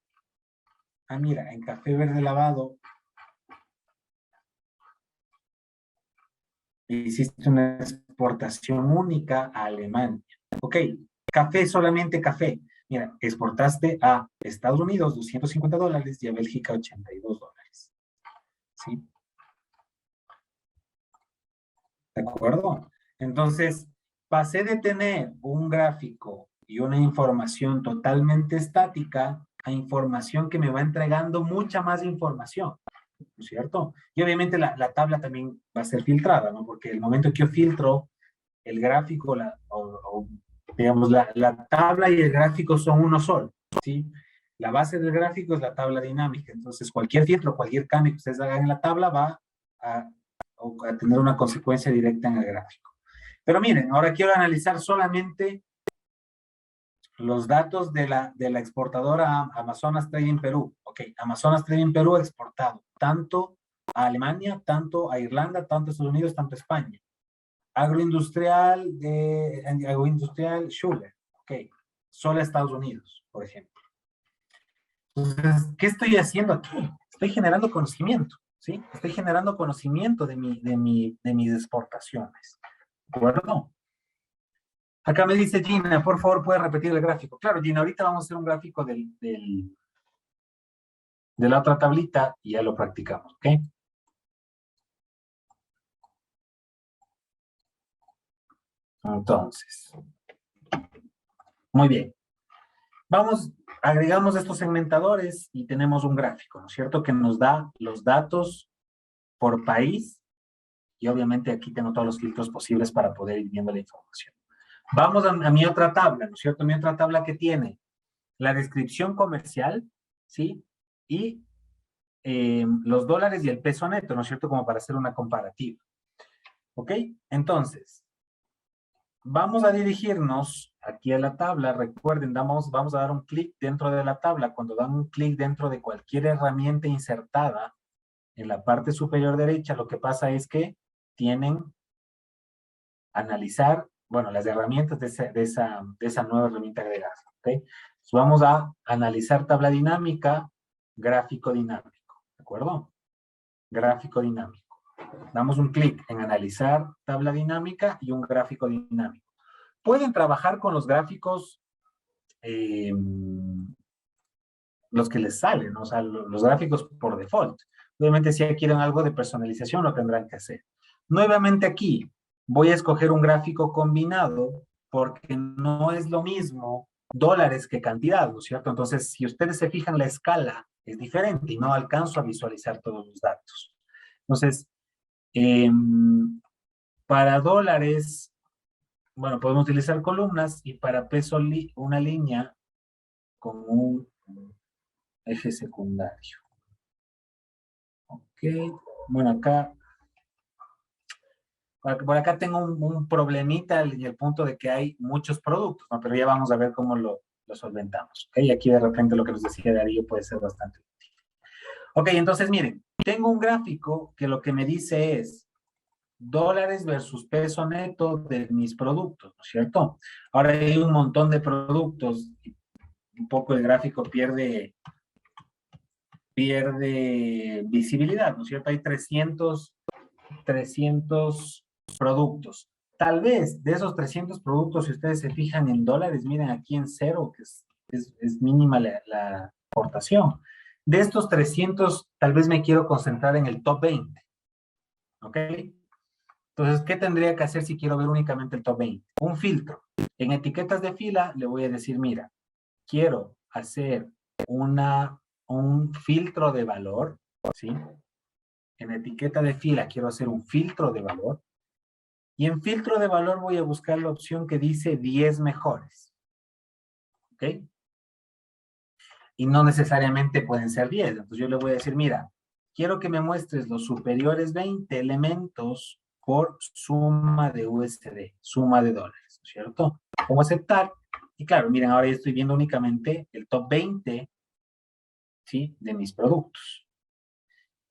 Ah, mira, en café verde lavado hiciste una exportación única a Alemania. Ok, café, solamente café. Mira, exportaste a Estados Unidos $250 y a Bélgica $82. ¿Sí? ¿De acuerdo? Entonces, pasé de tener un gráfico y una información totalmente estática a información que me va entregando mucha más información, ¿no es cierto? Y obviamente la tabla también va a ser filtrada, ¿no? Porque el momento que yo filtro el gráfico, digamos, la tabla y el gráfico son uno solo, ¿sí? La base del gráfico es la tabla dinámica. Entonces, cualquier filtro, cualquier cambio que ustedes hagan en la tabla va a tener una consecuencia directa en el gráfico. Pero miren, ahora quiero analizar solamente los datos de la exportadora Amazonas Trading Perú. Ok, Amazonas Trading Perú exportado tanto a Alemania, tanto a Irlanda, tanto a Estados Unidos, tanto a España. Agroindustrial Schuller. Ok, solo a Estados Unidos, por ejemplo. Entonces, ¿qué estoy haciendo aquí? Estoy generando conocimiento, ¿sí? Estoy generando conocimiento de mis exportaciones. ¿De acuerdo? Acá me dice Gina, por favor, ¿puedes repetir el gráfico? Claro, Gina, ahorita vamos a hacer un gráfico de la otra tablita y ya lo practicamos, ¿ok? Entonces, muy bien. Agregamos estos segmentadores y tenemos un gráfico, ¿no es cierto? Que nos da los datos por país y obviamente aquí tengo todos los filtros posibles para poder ir viendo la información. Vamos a mi otra tabla, ¿no es cierto? Mi otra tabla que tiene la descripción comercial, ¿sí? Y los dólares y el peso neto, ¿no es cierto? Como para hacer una comparativa. ¿Ok? Entonces, vamos a dirigirnos aquí a la tabla. Recuerden, vamos a dar un clic dentro de la tabla. Cuando dan un clic dentro de cualquier herramienta insertada en la parte superior derecha, lo que pasa es que tienen analizar, bueno, las herramientas de esa nueva herramienta agregada. ¿Ok? Entonces, vamos a analizar tabla dinámica, gráfico dinámico. ¿De acuerdo? Gráfico dinámico. Damos un clic en analizar tabla dinámica y un gráfico dinámico. Pueden trabajar con los gráficos, los que les salen, ¿no? O sea, los gráficos por default. Obviamente, si quieren algo de personalización, lo tendrán que hacer. Nuevamente aquí, voy a escoger un gráfico combinado porque no es lo mismo dólares que cantidad, ¿no es cierto? Entonces, si ustedes se fijan, la escala es diferente y no alcanzo a visualizar todos los datos. Entonces, para dólares, bueno, podemos utilizar columnas y para peso una línea con un eje secundario. Ok, bueno, por acá tengo un problemita en el punto de que hay muchos productos, ¿no? Pero ya vamos a ver cómo lo solventamos. Ok, aquí de repente lo que nos decía Darío puede ser bastante útil. Ok, entonces miren, tengo un gráfico que lo que me dice es dólares versus peso neto de mis productos, ¿no es cierto? Ahora hay un montón de productos, un poco el gráfico pierde visibilidad, ¿no es cierto? Hay 300 productos. Tal vez de esos 300 productos, si ustedes se fijan en dólares, miren aquí en cero, que es mínima la aportación. De estos 300, tal vez me quiero concentrar en el top 20. ¿Ok? Entonces, ¿qué tendría que hacer si quiero ver únicamente el top 20? Un filtro. En etiquetas de fila le voy a decir, mira, quiero hacer un filtro de valor, ¿sí? En etiqueta de fila quiero hacer un filtro de valor. Y en filtro de valor voy a buscar la opción que dice 10 mejores. ¿Ok? Y no necesariamente pueden ser 10. Entonces yo le voy a decir, mira, quiero que me muestres los superiores 20 elementos por suma de USD, suma de dólares, ¿no es cierto? Pongo aceptar. Y claro, miren, ahora ya estoy viendo únicamente el top 20, ¿sí? De mis productos.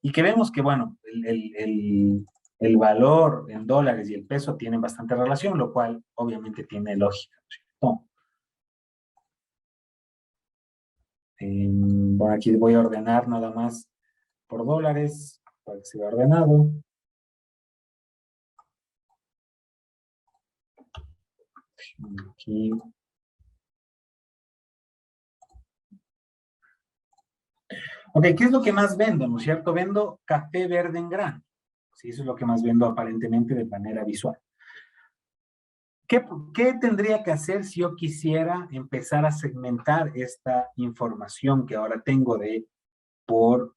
Y que vemos que, bueno, el valor en dólares y el peso tienen bastante relación, lo cual obviamente tiene lógica, ¿no es cierto? Bueno, aquí voy a ordenar nada más por dólares, para que se vea ordenado. Aquí. Ok, ¿qué es lo que más vendo, no es cierto? Vendo café verde en grano. Sí, eso es lo que más vendo aparentemente de manera visual. ¿Qué tendría que hacer si yo quisiera empezar a segmentar esta información que ahora tengo por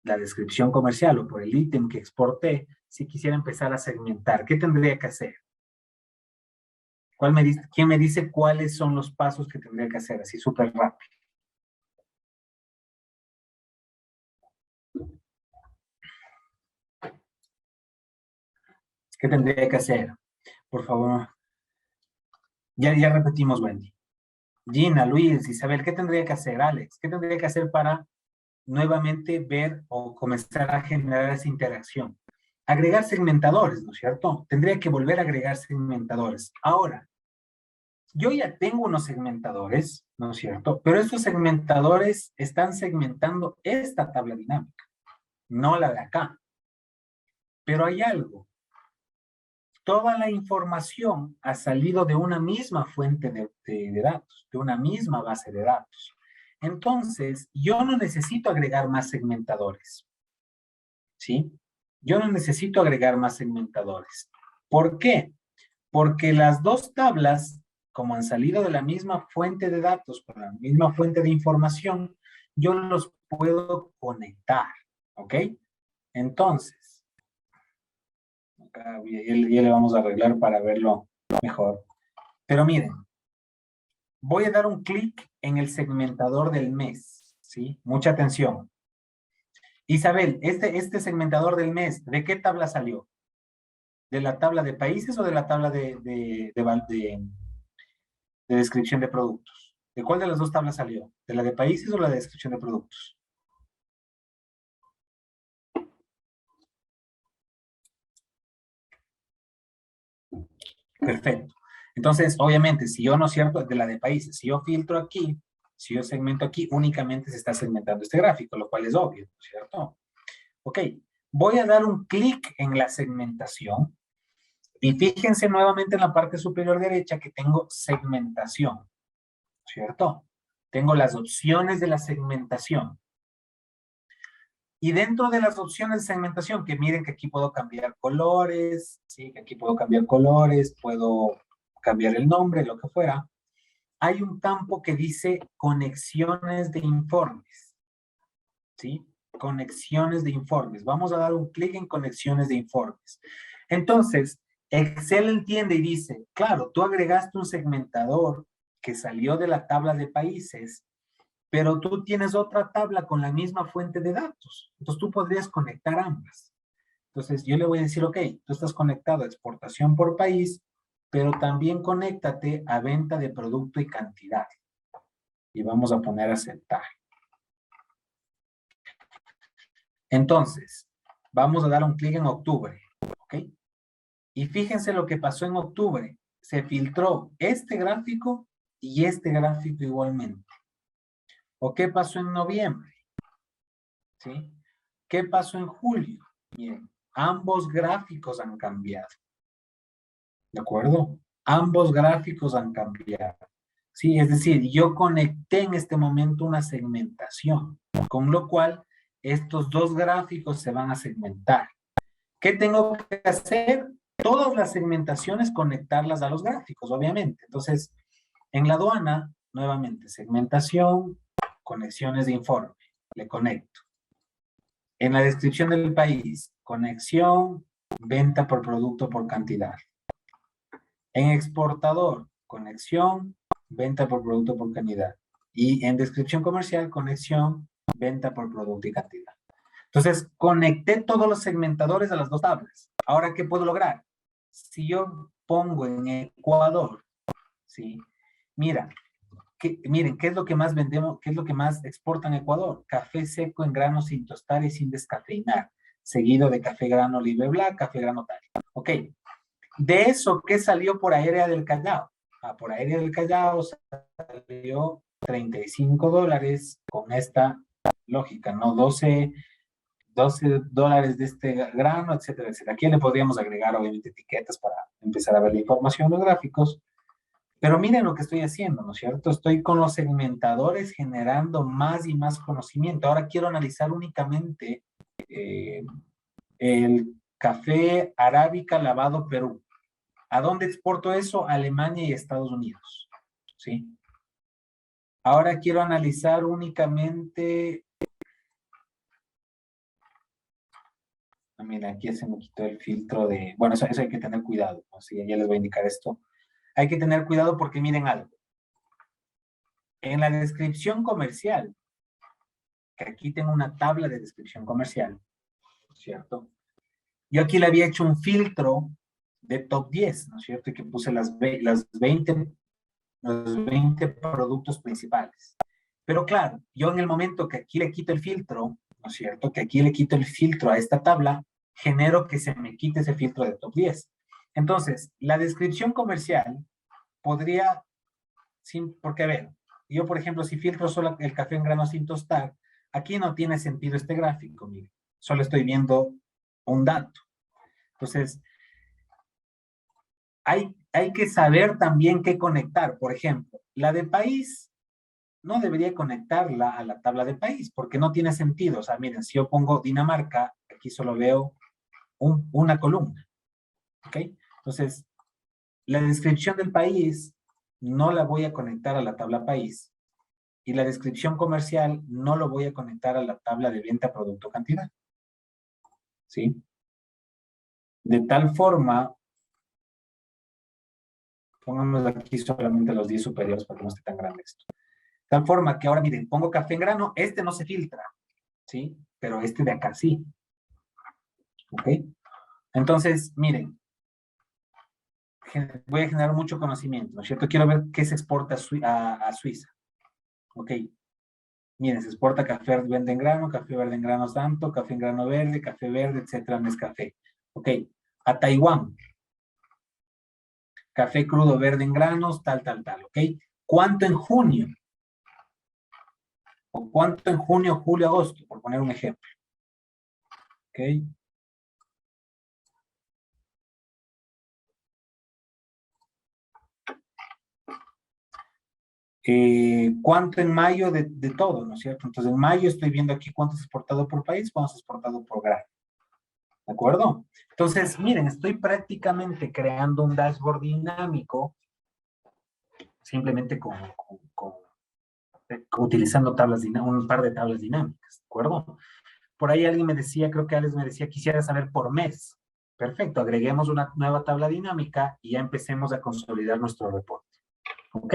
la descripción comercial o por el ítem que exporté? Si quisiera empezar a segmentar, ¿qué tendría que hacer? ¿Quién me dice cuáles son los pasos que tendría que hacer? Así súper rápido. ¿Qué tendría que hacer? Por favor. Ya repetimos, Wendy. Gina, Luis, Isabel, ¿qué tendría que hacer? Alex, ¿qué tendría que hacer para nuevamente ver o comenzar a generar esa interacción? Agregar segmentadores, ¿no es cierto? Tendría que volver a agregar segmentadores. Ahora, yo ya tengo unos segmentadores, ¿no es cierto? Pero estos segmentadores están segmentando esta tabla dinámica, no la de acá. Pero hay algo. Toda la información ha salido de una misma fuente de datos, de una misma base de datos. Entonces, yo no necesito agregar más segmentadores, ¿sí? Yo no necesito agregar más segmentadores. ¿Por qué? Porque las dos tablas, como han salido de la misma fuente de datos, con la misma fuente de información, yo los puedo conectar, ¿ok? Entonces, acá ya le vamos a arreglar para verlo mejor. Pero miren, voy a dar un clic en el segmentador del mes, ¿sí? Mucha atención. Isabel, este segmentador del mes, ¿de qué tabla salió? ¿De la tabla de países o de la tabla de descripción de productos? ¿De cuál de las dos tablas salió? ¿De la de países o la de descripción de productos? Perfecto. Entonces, obviamente, si yo no es cierto, de la de países, si yo filtro aquí, si yo segmento aquí, únicamente se está segmentando este gráfico, lo cual es obvio, ¿no es cierto? Ok, voy a dar un clic en la segmentación y fíjense nuevamente en la parte superior derecha que tengo segmentación, ¿cierto? Tengo las opciones de la segmentación. Y dentro de las opciones de segmentación, que miren que aquí puedo cambiar colores, ¿sí? Que aquí puedo cambiar colores, puedo cambiar el nombre, lo que fuera. Hay un campo que dice conexiones de informes, ¿sí? Conexiones de informes. Vamos a dar un clic en conexiones de informes. Entonces, Excel entiende y dice, claro, tú agregaste un segmentador que salió de la tabla de países, pero tú tienes otra tabla con la misma fuente de datos. Entonces, tú podrías conectar ambas. Entonces, yo le voy a decir, ok, tú estás conectado a exportación por país, pero también conéctate a venta de producto y cantidad. Y vamos a poner aceptar. Entonces, vamos a dar un clic en octubre, ¿ok? Y fíjense lo que pasó en octubre. Se filtró este gráfico y este gráfico igualmente. ¿O qué pasó en noviembre? ¿Sí? ¿Qué pasó en julio? Bien, ambos gráficos han cambiado. ¿De acuerdo? Ambos gráficos han cambiado. Sí, es decir, yo conecté en este momento una segmentación, con lo cual estos dos gráficos se van a segmentar. ¿Qué tengo que hacer? Todas las segmentaciones conectarlas a los gráficos, obviamente. Entonces, en la aduana, nuevamente, segmentación, conexiones de informe, le conecto. En la descripción del país, conexión, venta por producto por cantidad. En exportador, conexión, venta por producto por cantidad. Y en descripción comercial, conexión, venta por producto y cantidad. Entonces, conecté todos los segmentadores a las dos tablas. Ahora, ¿qué puedo lograr? Si yo pongo en Ecuador, ¿sí? Mira, miren, ¿qué es lo que más vendemos? ¿Qué es lo que más exporta en Ecuador? Café seco en grano sin tostar y sin descafeinar, seguido de café grano libre black, café grano tal. Ok, de eso, ¿qué salió por Aérea del Callao? Por Aérea del Callao salió $35 con esta lógica, ¿no? 12 $12 de este grano, etcétera, etcétera. Aquí le podríamos agregar, obviamente, etiquetas para empezar a ver la información, los gráficos. Pero miren lo que estoy haciendo, ¿no es cierto? Estoy con los segmentadores generando más y más conocimiento. Ahora quiero analizar únicamente el café arábica lavado Perú. ¿A dónde exporto eso? A Alemania y Estados Unidos. ¿Sí? Ahora quiero analizar únicamente... Mira, aquí se me quitó el filtro de... Bueno, eso hay que tener cuidado, ¿no? Sí, ya les voy a indicar esto. hay que tener cuidado porque miren algo. En la descripción comercial, que aquí tengo una tabla de descripción comercial, ¿cierto? Yo aquí le había hecho un filtro de top 10, ¿no es cierto? Y que puse los 20 productos principales. Pero claro, yo en el momento que aquí le quito el filtro, ¿no es cierto? Que aquí le quito el filtro a esta tabla, genero que se me quite ese filtro de top 10. Entonces, la descripción comercial podría, porque a ver, yo por ejemplo, si filtro solo el café en grano sin tostar, aquí no tiene sentido este gráfico, mire. Solo estoy viendo un dato. Entonces, hay que saber también qué conectar. Por ejemplo, la de país no debería conectarla a la tabla de país porque no tiene sentido. O sea, miren, si yo pongo Dinamarca, aquí solo veo una columna. ¿Ok? Entonces, la descripción del país no la voy a conectar a la tabla país y la descripción comercial no lo voy a conectar a la tabla de venta producto cantidad. ¿Sí? De tal forma, pongamos aquí solamente los 10 superiores para que no esté tan grande esto. De tal forma que ahora, miren, pongo café en grano, este no se filtra, ¿sí? Pero este de acá sí. ¿Ok? Entonces, miren, voy a generar mucho conocimiento, ¿no es cierto? Quiero ver qué se exporta a Suiza. ¿Ok? Miren, se exporta café verde en grano, café verde en grano santo, café en grano verde, café verde, etcétera, Nescafé. ¿Ok? A Taiwán, café crudo verde en granos, tal, ¿ok? ¿Cuánto en junio? ¿O cuánto en junio, julio, agosto? Por poner un ejemplo. ¿Ok? ¿Cuánto en mayo de todo, ¿no es cierto? Entonces, en mayo estoy viendo aquí cuánto es exportado por país, cuánto es exportado por grano. ¿De acuerdo? Entonces, miren, estoy prácticamente creando un dashboard dinámico simplemente utilizando un par de tablas dinámicas, ¿de acuerdo? Por ahí alguien me decía, creo que Alex me decía, quisiera saber por mes. Perfecto, agreguemos una nueva tabla dinámica y ya empecemos a consolidar nuestro reporte. ¿Ok?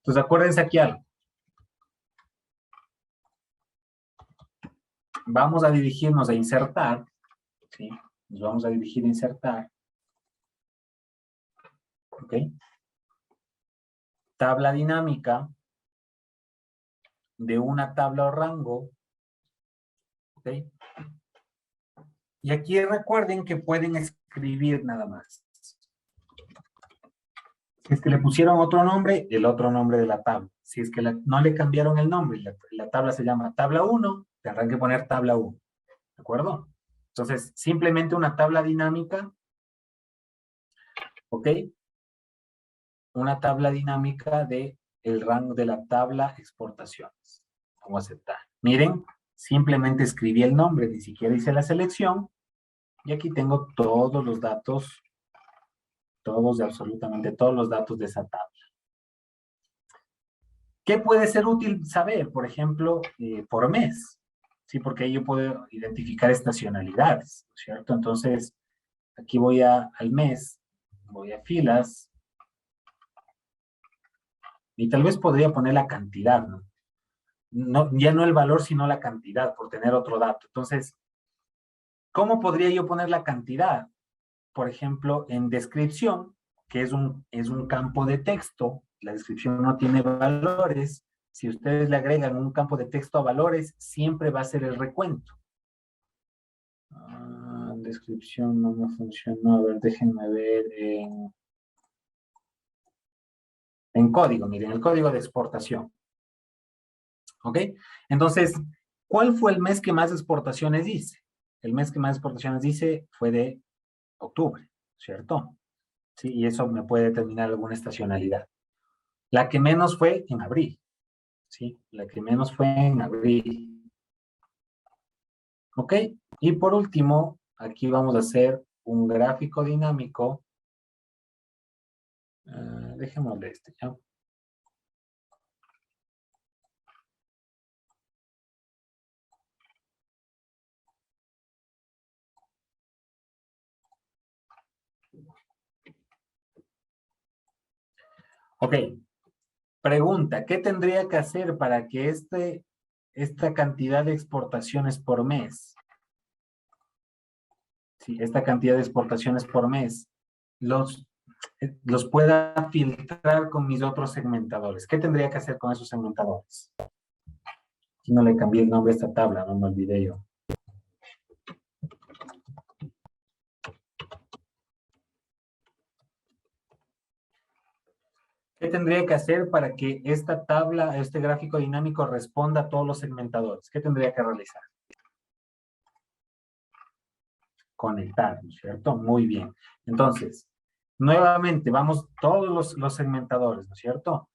Entonces, acuérdense aquí algo. Vamos a dirigirnos a insertar, ¿sí? Nos vamos a dirigir a insertar. ¿Ok? Tabla dinámica de una tabla o rango. ¿Ok? Y aquí recuerden que pueden escribir nada más. Si es que le pusieron otro nombre, el otro nombre de la tabla. Si es que no le cambiaron el nombre, la tabla se llama tabla 1, tendrán que poner tabla 1. ¿De acuerdo? Entonces, simplemente una tabla dinámica, ¿ok? Una tabla dinámica de el rango de la tabla exportaciones. Vamos a aceptar. Miren, simplemente escribí el nombre, ni siquiera hice la selección, y aquí tengo todos los datos, absolutamente todos los datos de esa tabla. ¿Qué puede ser útil saber? Por ejemplo, por mes, ¿sí? Porque ahí yo puedo identificar estacionalidades, ¿cierto? Entonces, aquí voy al mes, voy a filas, y tal vez podría poner la cantidad, ¿no? Ya no el valor, sino la cantidad, por tener otro dato. Entonces, ¿cómo podría yo poner la cantidad? Por ejemplo, en descripción, que es un campo de texto, la descripción no tiene valores. Si ustedes le agregan un campo de texto a valores, siempre va a ser el recuento. Descripción no me funcionó. A ver, déjenme ver en código. Miren, el código de exportación. ¿Ok? Entonces, ¿cuál fue el mes que más exportaciones hice? El mes que más exportaciones hice fue de octubre, ¿cierto? Sí, y eso me puede determinar alguna estacionalidad. La que menos fue en abril, ¿sí? La que menos fue en abril. ¿Ok? Y por último, aquí vamos a hacer un gráfico dinámico. Dejémosle este, ¿ya? Ok, pregunta, ¿qué tendría que hacer para que esta cantidad de exportaciones por mes, sí, esta cantidad de exportaciones por mes, los pueda filtrar con mis otros segmentadores? ¿Qué tendría que hacer con esos segmentadores? Si no le cambié el nombre a esta tabla, no me olvidé yo. ¿Qué tendría que hacer para que esta tabla, este gráfico dinámico responda a todos los segmentadores? ¿Qué tendría que realizar? Conectar, ¿no es cierto? Muy bien. Entonces, nuevamente, vamos todos los segmentadores, ¿no es cierto?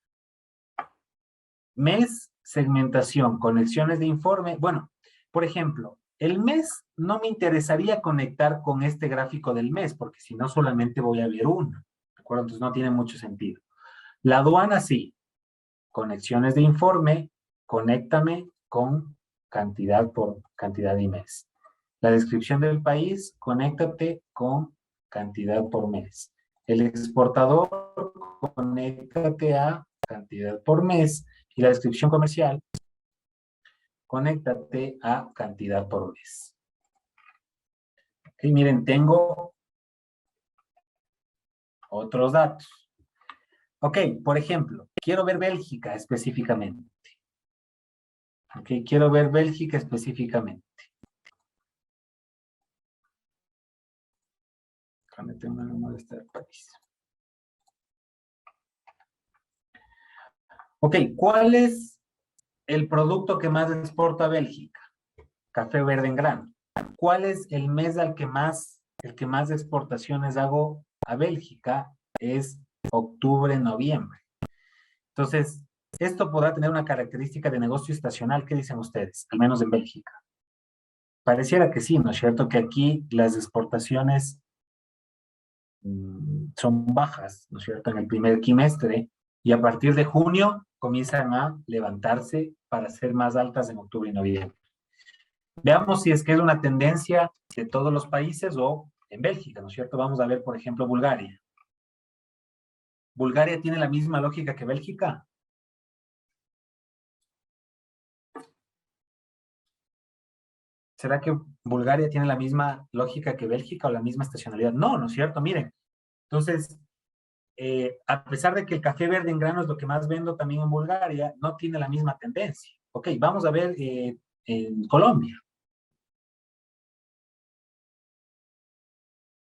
Mes, segmentación, conexiones de informe. Bueno, por ejemplo, el mes no me interesaría conectar con este gráfico del mes, porque si no solamente voy a ver uno, ¿de acuerdo? Entonces no tiene mucho sentido. La aduana sí, conexiones de informe, conéctame con cantidad por cantidad y mes. La descripción del país, conéctate con cantidad por mes. El exportador, conéctate a cantidad por mes. Y la descripción comercial, conéctate a cantidad por mes. Ok, miren, tengo otros datos. Ok, por ejemplo, quiero ver Bélgica específicamente. Ok, quiero ver Bélgica específicamente. Déjame tener una memoria de este país. Ok, ¿cuál es el producto que más exporta Bélgica? Café verde en grano. ¿Cuál es el mes el que más exportaciones hago a Bélgica? Es octubre, noviembre. Entonces, esto podrá tener una característica de negocio estacional. ¿Qué dicen ustedes? Al menos en Bélgica. Pareciera que sí, ¿no es cierto? Que aquí las exportaciones son bajas, ¿no es cierto? En el primer trimestre, y a partir de junio comienzan a levantarse para ser más altas en octubre y noviembre. Veamos si es que es una tendencia de todos los países o en Bélgica, ¿no es cierto? Vamos a ver, por ejemplo, Bulgaria. ¿Bulgaria tiene la misma lógica que Bélgica? ¿Será que Bulgaria tiene la misma lógica que Bélgica o la misma estacionalidad? No, ¿no es cierto? Miren, entonces, a pesar de que el café verde en grano es lo que más vendo también en Bulgaria, no tiene la misma tendencia. Ok, vamos a ver en Colombia.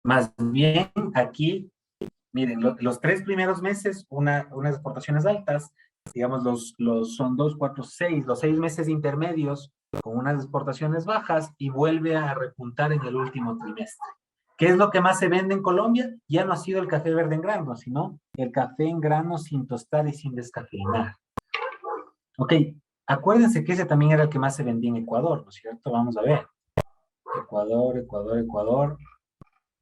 Más bien aquí, miren, los 3 primeros meses, unas exportaciones altas, digamos, son 2, 4, 6, los 6 meses intermedios con unas exportaciones bajas y vuelve a repuntar en el último trimestre. ¿Qué es lo que más se vende en Colombia? Ya no ha sido el café verde en grano, sino el café en grano sin tostar y sin descafeinar. Ok, acuérdense que ese también era el que más se vendía en Ecuador, ¿no es cierto? Vamos a ver. Ecuador, Ecuador, Ecuador.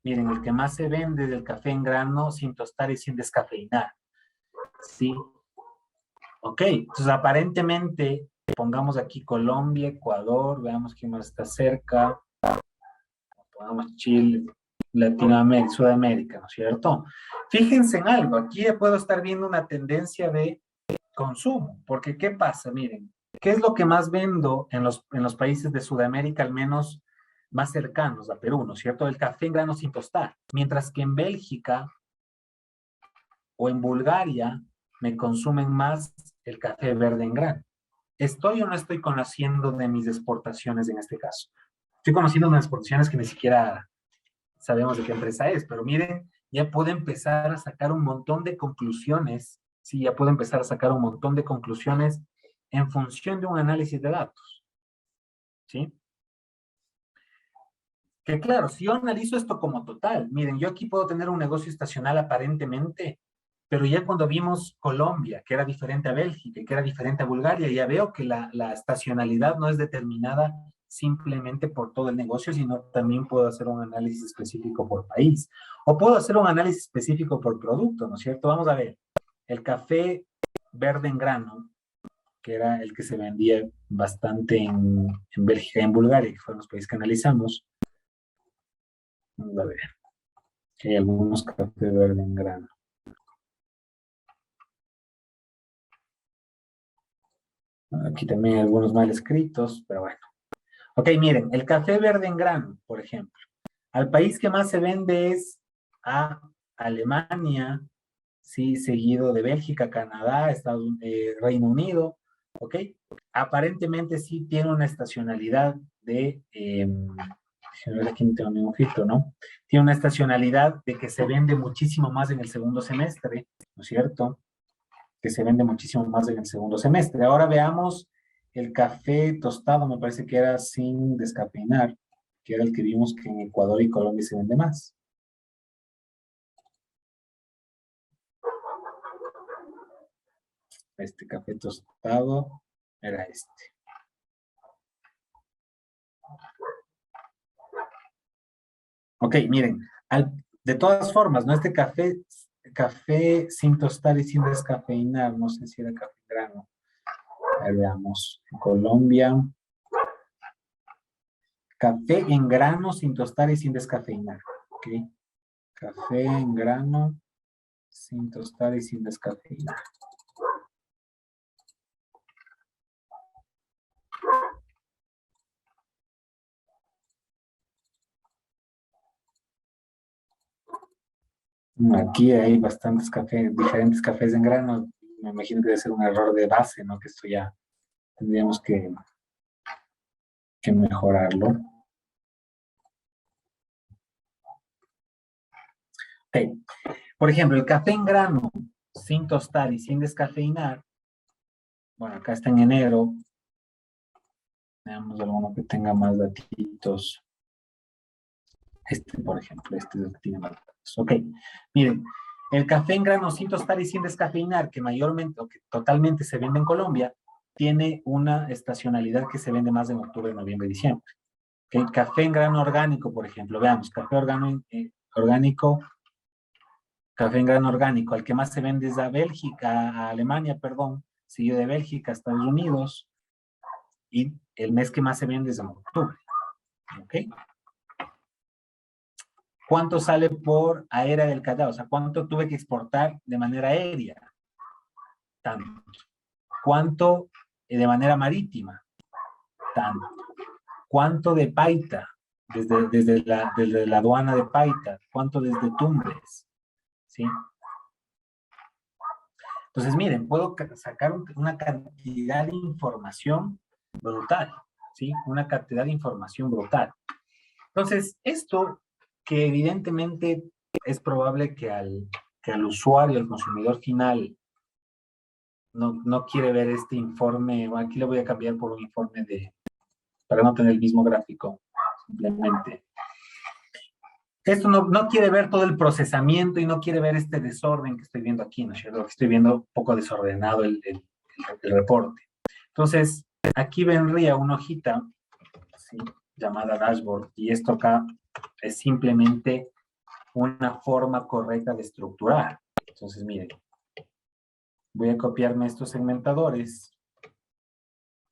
Miren, el que más se vende es el café en grano sin tostar y sin descafeinar. ¿Sí? Ok, entonces aparentemente, pongamos aquí Colombia, Ecuador, veamos quién más está cerca. Pongamos Chile, Latinoamérica, Sudamérica, ¿no es cierto? Fíjense en algo, aquí ya puedo estar viendo una tendencia de consumo, porque ¿qué pasa? Miren, ¿qué es lo que más vendo en los países de Sudamérica, al menos más cercanos a Perú, ¿no es cierto? El café en grano sin tostar, mientras que en Bélgica o en Bulgaria me consumen más el café verde en grano. ¿Estoy o no estoy conociendo de mis exportaciones en este caso? Estoy conociendo unas exportaciones que ni siquiera sabemos de qué empresa es, pero miren, ya puedo empezar a sacar un montón de conclusiones, sí, ya puedo empezar a sacar un montón de conclusiones en función de un análisis de datos, ¿sí? Que claro, si yo analizo esto como total, miren, yo aquí puedo tener un negocio estacional aparentemente, pero ya cuando vimos Colombia, que era diferente a Bélgica, que era diferente a Bulgaria, ya veo que la estacionalidad no es determinada simplemente por todo el negocio, sino también puedo hacer un análisis específico por país. O puedo hacer un análisis específico por producto, ¿no es cierto? Vamos a ver, el café verde en grano, que era el que se vendía bastante en Bélgica y en Bulgaria, que fueron los países que analizamos. Vamos a ver, que hay algunos café verde en grano. Aquí también hay algunos mal escritos, pero bueno. Ok, miren, el café verde en grano, por ejemplo. Al país que más se vende es a Alemania, sí, seguido de Bélgica, Canadá, Reino Unido, ¿ok? Aparentemente sí tiene una estacionalidad de, déjenme ver aquí no tengo ningún filtro, ¿no? Tiene una estacionalidad de que se vende muchísimo más en el segundo semestre, ¿no es cierto? Que se vende muchísimo más en el segundo semestre. Ahora veamos el café tostado, me parece que era sin descafeinar, que era el que vimos que en Ecuador y Colombia se vende más. Este café tostado era este. Ok, miren, de todas formas, ¿no? Este café sin tostar y sin descafeinar, no sé si era café en grano. A ver, veamos. En Colombia, café en grano sin tostar y sin descafeinar. Ok, café en grano sin tostar y sin descafeinar. Aquí hay bastantes cafés, diferentes cafés en grano. Me imagino que debe ser un error de base, ¿no? Que esto ya tendríamos que mejorarlo. Ok. Por ejemplo, el café en grano sin tostar y sin descafeinar. Bueno, acá está en enero. Veamos alguno que tenga más datitos. Este, por ejemplo, este es el que tiene más datos. Ok, miren, el café en grano sin tostar y sin descafeinar, que mayormente o que totalmente se vende en Colombia, tiene una estacionalidad que se vende más en octubre, noviembre y diciembre. Okay, café en grano orgánico, por ejemplo, veamos, orgánico, café en grano orgánico, al que más se vende es a Bélgica, a Alemania, perdón, seguido de Bélgica, Estados Unidos, y el mes que más se vende es en octubre. ¿Ok? ¿Cuánto sale por aérea del Callao? O sea, ¿cuánto tuve que exportar de manera aérea? Tanto. ¿Cuánto de manera marítima? Tanto. ¿Cuánto de Paita? Desde la aduana de Paita. ¿Cuánto desde Tumbes? ¿Sí? Entonces, miren, puedo sacar una cantidad de información brutal. ¿Sí? Una cantidad de información brutal. Entonces, esto que evidentemente es probable que al usuario, al consumidor final, no quiere ver este informe, bueno, aquí le voy a cambiar por un informe para no tener el mismo gráfico, simplemente. Esto no quiere ver todo el procesamiento y no quiere ver este desorden que estoy viendo aquí, ¿no es cierto? Estoy viendo un poco desordenado el reporte. Entonces, aquí vendría una hojita, ¿sí? Llamada dashboard, y esto acá es simplemente una forma correcta de estructurar. Entonces, miren, voy a copiarme estos segmentadores.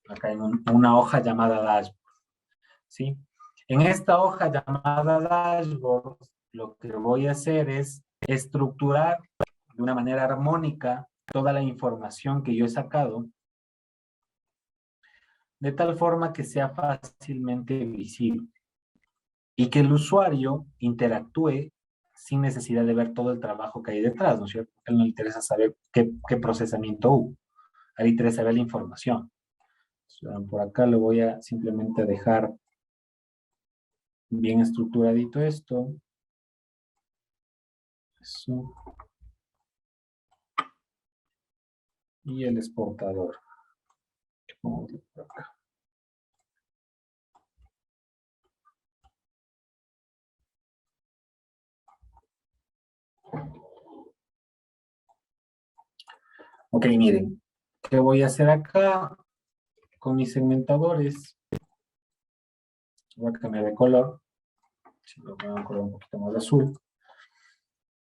Acá hay una hoja llamada dashboard, ¿sí? En esta hoja llamada dashboard, lo que voy a hacer es estructurar de una manera armónica toda la información que yo he sacado, de tal forma que sea fácilmente visible y que el usuario interactúe sin necesidad de ver todo el trabajo que hay detrás, ¿no es cierto? A él no le interesa saber qué procesamiento hubo, a él le interesa ver la información. Por acá lo voy a simplemente dejar bien estructuradito esto. Eso. Y el exportador. Vamos por acá. Ok, miren, ¿qué voy a hacer acá con mis segmentadores? Voy a cambiar de color. Si lo voy a color un poquito más azul.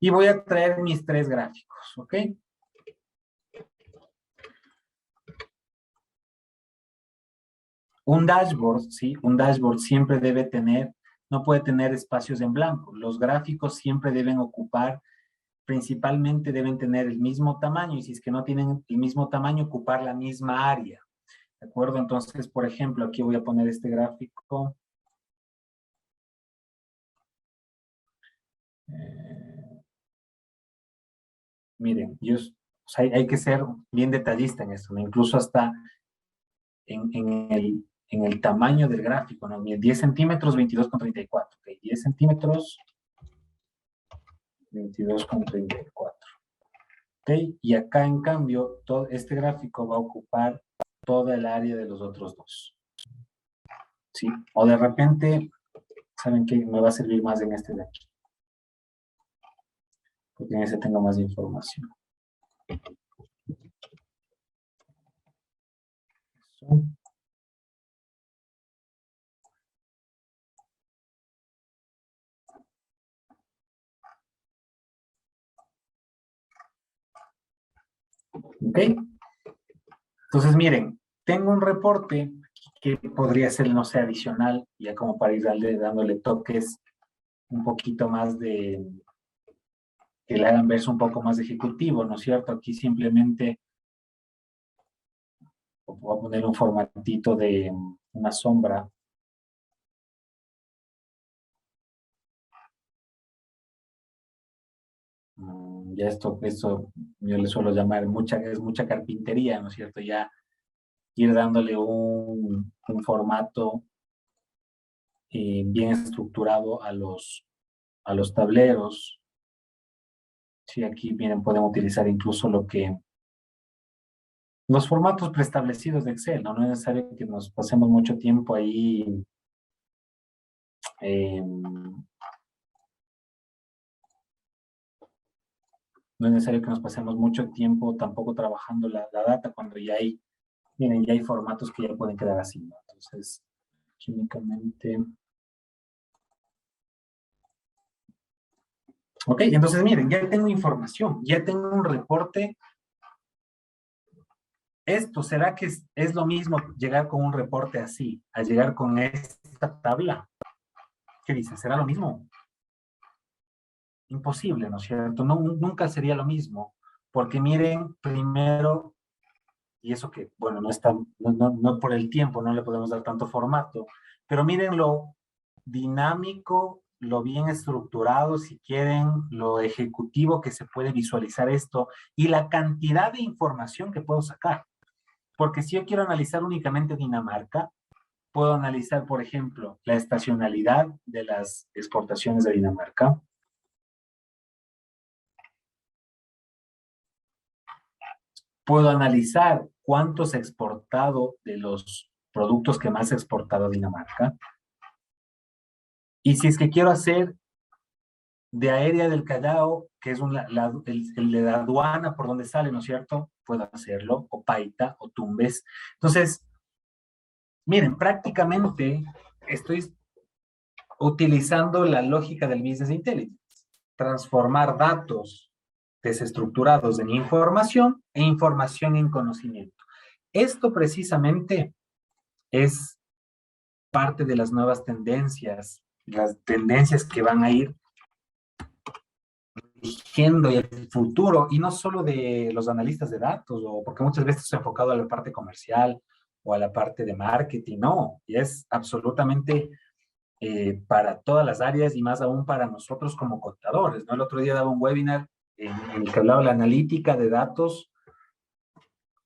Y voy a traer mis tres gráficos, ¿ok? Un dashboard, ¿sí? Un dashboard siempre debe tener, no puede tener espacios en blanco. Los gráficos siempre deben ocupar, principalmente deben tener el mismo tamaño, y si es que no tienen el mismo tamaño, ocupar la misma área. ¿De acuerdo? Entonces, por ejemplo, aquí voy a poner este gráfico. Miren, o sea, hay que ser bien detallista en esto, ¿no? Incluso hasta en el tamaño del gráfico, ¿no? Miren, 10 centímetros, 22,34. Ok, 10 centímetros, 22,34. Ok, y acá en cambio, todo este gráfico va a ocupar toda el área de los otros dos. ¿Sí? O de repente, ¿saben qué? Me va a servir más en este de aquí. Porque en ese tengo más información. Eso. ¿Ok? Entonces, miren, tengo un reporte que podría ser, no sé, adicional, ya como para ir dándole toques un poquito más de, que le hagan verse un poco más ejecutivo, ¿no es cierto? Aquí simplemente voy a poner un formatito de una sombra. Ya esto yo le suelo llamar es mucha carpintería, ¿no es cierto? Ya ir dándole un formato bien estructurado a los tableros. Sí, aquí miren, podemos utilizar incluso los formatos preestablecidos de Excel, ¿no? No es necesario que nos pasemos mucho tiempo ahí eh, no es necesario que nos pasemos mucho tiempo tampoco trabajando la data cuando ya hay, miren, ya hay formatos que ya pueden quedar así, ¿no? Entonces, químicamente. Ok, entonces miren, ya tengo información, ya tengo un reporte. Esto, ¿será que es lo mismo llegar con un reporte así, a llegar con esta tabla? ¿Qué dice? ¿Será lo mismo? Imposible, ¿no es cierto? No, nunca sería lo mismo, porque miren, primero, y eso que, bueno, no está, no por el tiempo, no le podemos dar tanto formato, pero miren lo dinámico, lo bien estructurado, si quieren, lo ejecutivo que se puede visualizar esto y la cantidad de información que puedo sacar. Porque si yo quiero analizar únicamente Dinamarca, puedo analizar, por ejemplo, la estacionalidad de las exportaciones de Dinamarca. Puedo analizar cuánto se ha exportado de los productos que más ha exportado Dinamarca. Y si es que quiero hacer de Aérea del Callao, que es el de la aduana por donde sale, ¿no es cierto? Puedo hacerlo, o Paita, o Tumbes. Entonces, miren, prácticamente estoy utilizando la lógica del Business Intelligence. Transformar datos desestructurados en información e información en conocimiento. Esto precisamente es parte de las nuevas tendencias, las tendencias que van a ir dirigiendo el futuro, y no solo de los analistas de datos, o porque muchas veces se ha enfocado a la parte comercial o a la parte de marketing, no, y es absolutamente para todas las áreas y más aún para nosotros como contadores, ¿no? El otro día daba un webinar en el que hablaba de la analítica de datos,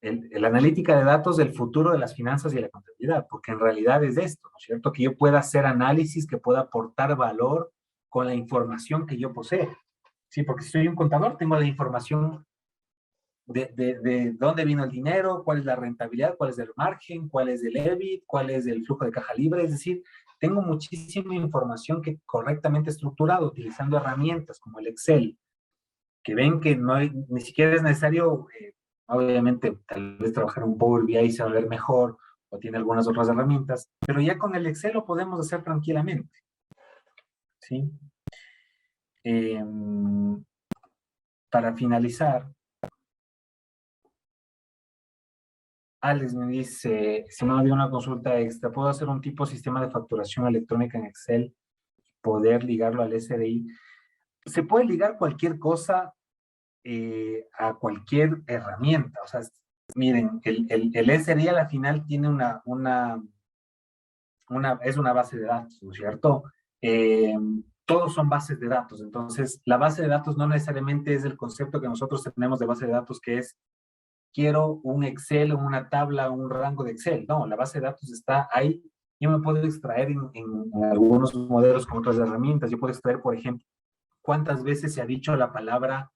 el analítica de datos del futuro de las finanzas y la contabilidad, porque en realidad es esto, ¿no es cierto? Que yo pueda hacer análisis, que pueda aportar valor con la información que yo poseo. Sí, porque si soy un contador, tengo la información de dónde vino el dinero, cuál es la rentabilidad, cuál es el margen, cuál es el EBIT, cuál es el flujo de caja libre, es decir, tengo muchísima información que correctamente estructurada, utilizando herramientas como el Excel, que ven que no hay, ni siquiera es necesario, obviamente, tal vez trabajar un Power BI y se va a ver mejor, o tiene algunas otras herramientas, pero ya con el Excel lo podemos hacer tranquilamente. ¿Sí? Para finalizar, Alex me dice, si no había una consulta extra, ¿puedo hacer un tipo de sistema de facturación electrónica en Excel? ¿Poder ligarlo al SDI? Se puede ligar cualquier cosa a cualquier herramienta. O sea, miren, el SRI al final tiene es una base de datos, ¿no es cierto? Eh, Todos son bases de datos, entonces la base de datos no necesariamente es el concepto que nosotros tenemos de base de datos, que es quiero un Excel, una tabla, un rango de Excel. No, la base de datos está ahí. Yo me puedo extraer en algunos modelos con otras herramientas. Yo puedo extraer, por ejemplo, cuántas veces se ha dicho la palabra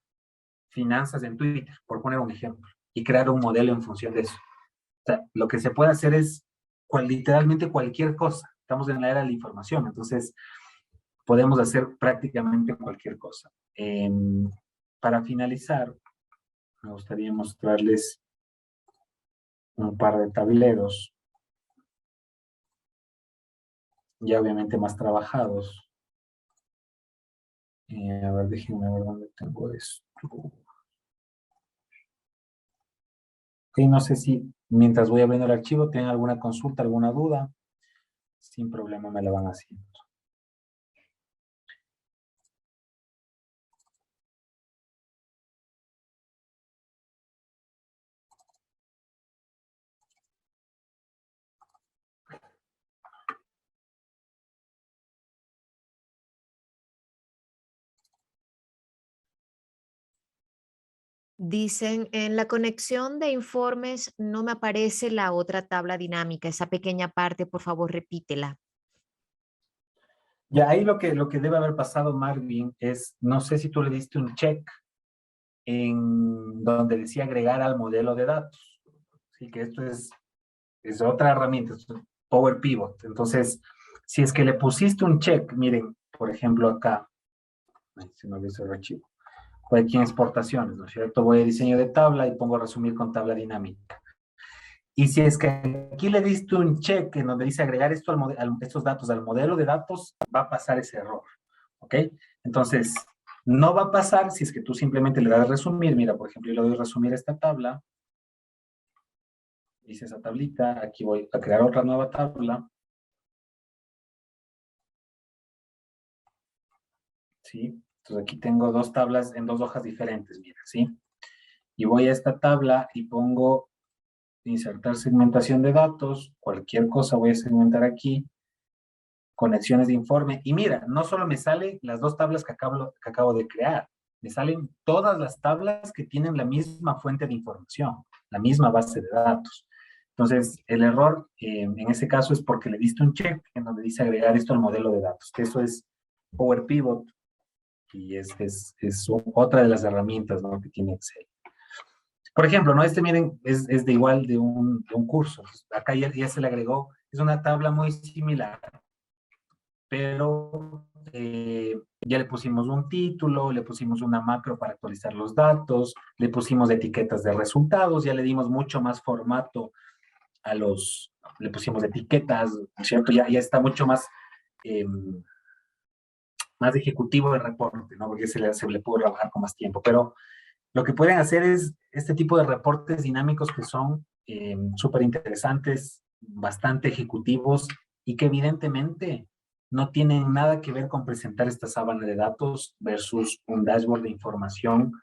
finanzas en Twitter, por poner un ejemplo, y crear un modelo en función de eso. O sea, lo que se puede hacer es literalmente cualquier cosa. Estamos en la era de la información, entonces podemos hacer prácticamente cualquier cosa. Para finalizar, me gustaría mostrarles un par de tableros, ya obviamente más trabajados. A ver, déjenme ver dónde tengo esto. Ok, no sé si mientras voy abriendo el archivo tienen alguna consulta, alguna duda. Sin problema me la van haciendo. Dicen, en la conexión de informes no me aparece la otra tabla dinámica. Esa pequeña parte, por favor, repítela. Ya ahí lo que debe haber pasado, Marvin, es, no sé si tú le diste un check en donde decía agregar al modelo de datos. Así que esto es otra herramienta, esto es Power Pivot. Entonces, si es que le pusiste un check, miren, por ejemplo acá, se me olvidó el archivo, voy aquí en exportaciones, ¿no es cierto? Voy a diseño de tabla y pongo resumir con tabla dinámica. Y si es que aquí le diste un check en donde dice agregar esto estos datos al modelo de datos, va a pasar ese error, ¿ok? Entonces, no va a pasar si es que tú simplemente le das resumir. Mira, por ejemplo, yo le doy resumir esta tabla, hice esa tablita, aquí voy a crear otra nueva tabla, ¿sí? Entonces aquí tengo dos tablas en dos hojas diferentes, mira, ¿sí? Y voy a esta tabla y pongo insertar segmentación de datos, cualquier cosa voy a segmentar aquí, conexiones de informe, y mira, no solo me salen las dos tablas que acabo de crear, me salen todas las tablas que tienen la misma fuente de información, la misma base de datos. Entonces, el error en ese caso es porque le diste un check en donde dice agregar esto al modelo de datos, que eso es Power Pivot, y es otra de las herramientas, ¿no?, que tiene Excel. Por ejemplo, ¿no? Este, miren, es de igual de un curso. Acá ya se le agregó, es una tabla muy similar, pero ya le pusimos un título, le pusimos una macro para actualizar los datos, le pusimos etiquetas de resultados, ya le dimos mucho más formato le pusimos etiquetas, ¿cierto? Ya está mucho más, más ejecutivo el reporte, ¿no? Porque se le pudo trabajar con más tiempo, pero lo que pueden hacer es este tipo de reportes dinámicos que son súper interesantes, bastante ejecutivos y que evidentemente no tienen nada que ver con presentar esta sábana de datos versus un dashboard de información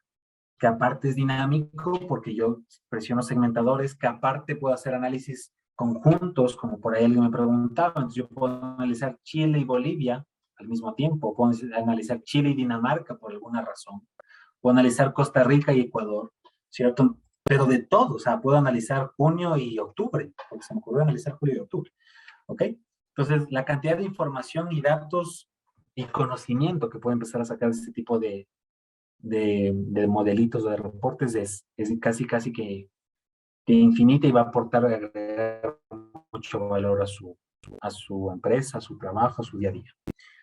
que aparte es dinámico porque yo presiono segmentadores, que aparte puedo hacer análisis conjuntos, como por ahí alguien me preguntaba. Entonces yo puedo analizar Chile y Bolivia al mismo tiempo, puedo analizar Chile y Dinamarca por alguna razón, puedo analizar Costa Rica y Ecuador, ¿cierto? Pero de todo, o sea, puedo analizar junio y octubre, porque se me ocurrió analizar julio y octubre, ¿ok? Entonces, la cantidad de información y datos y conocimiento que puedo empezar a sacar de este tipo de modelitos o de reportes es casi que infinita, y va a aportar agregar mucho valor a su empresa, a su trabajo, a su día a día.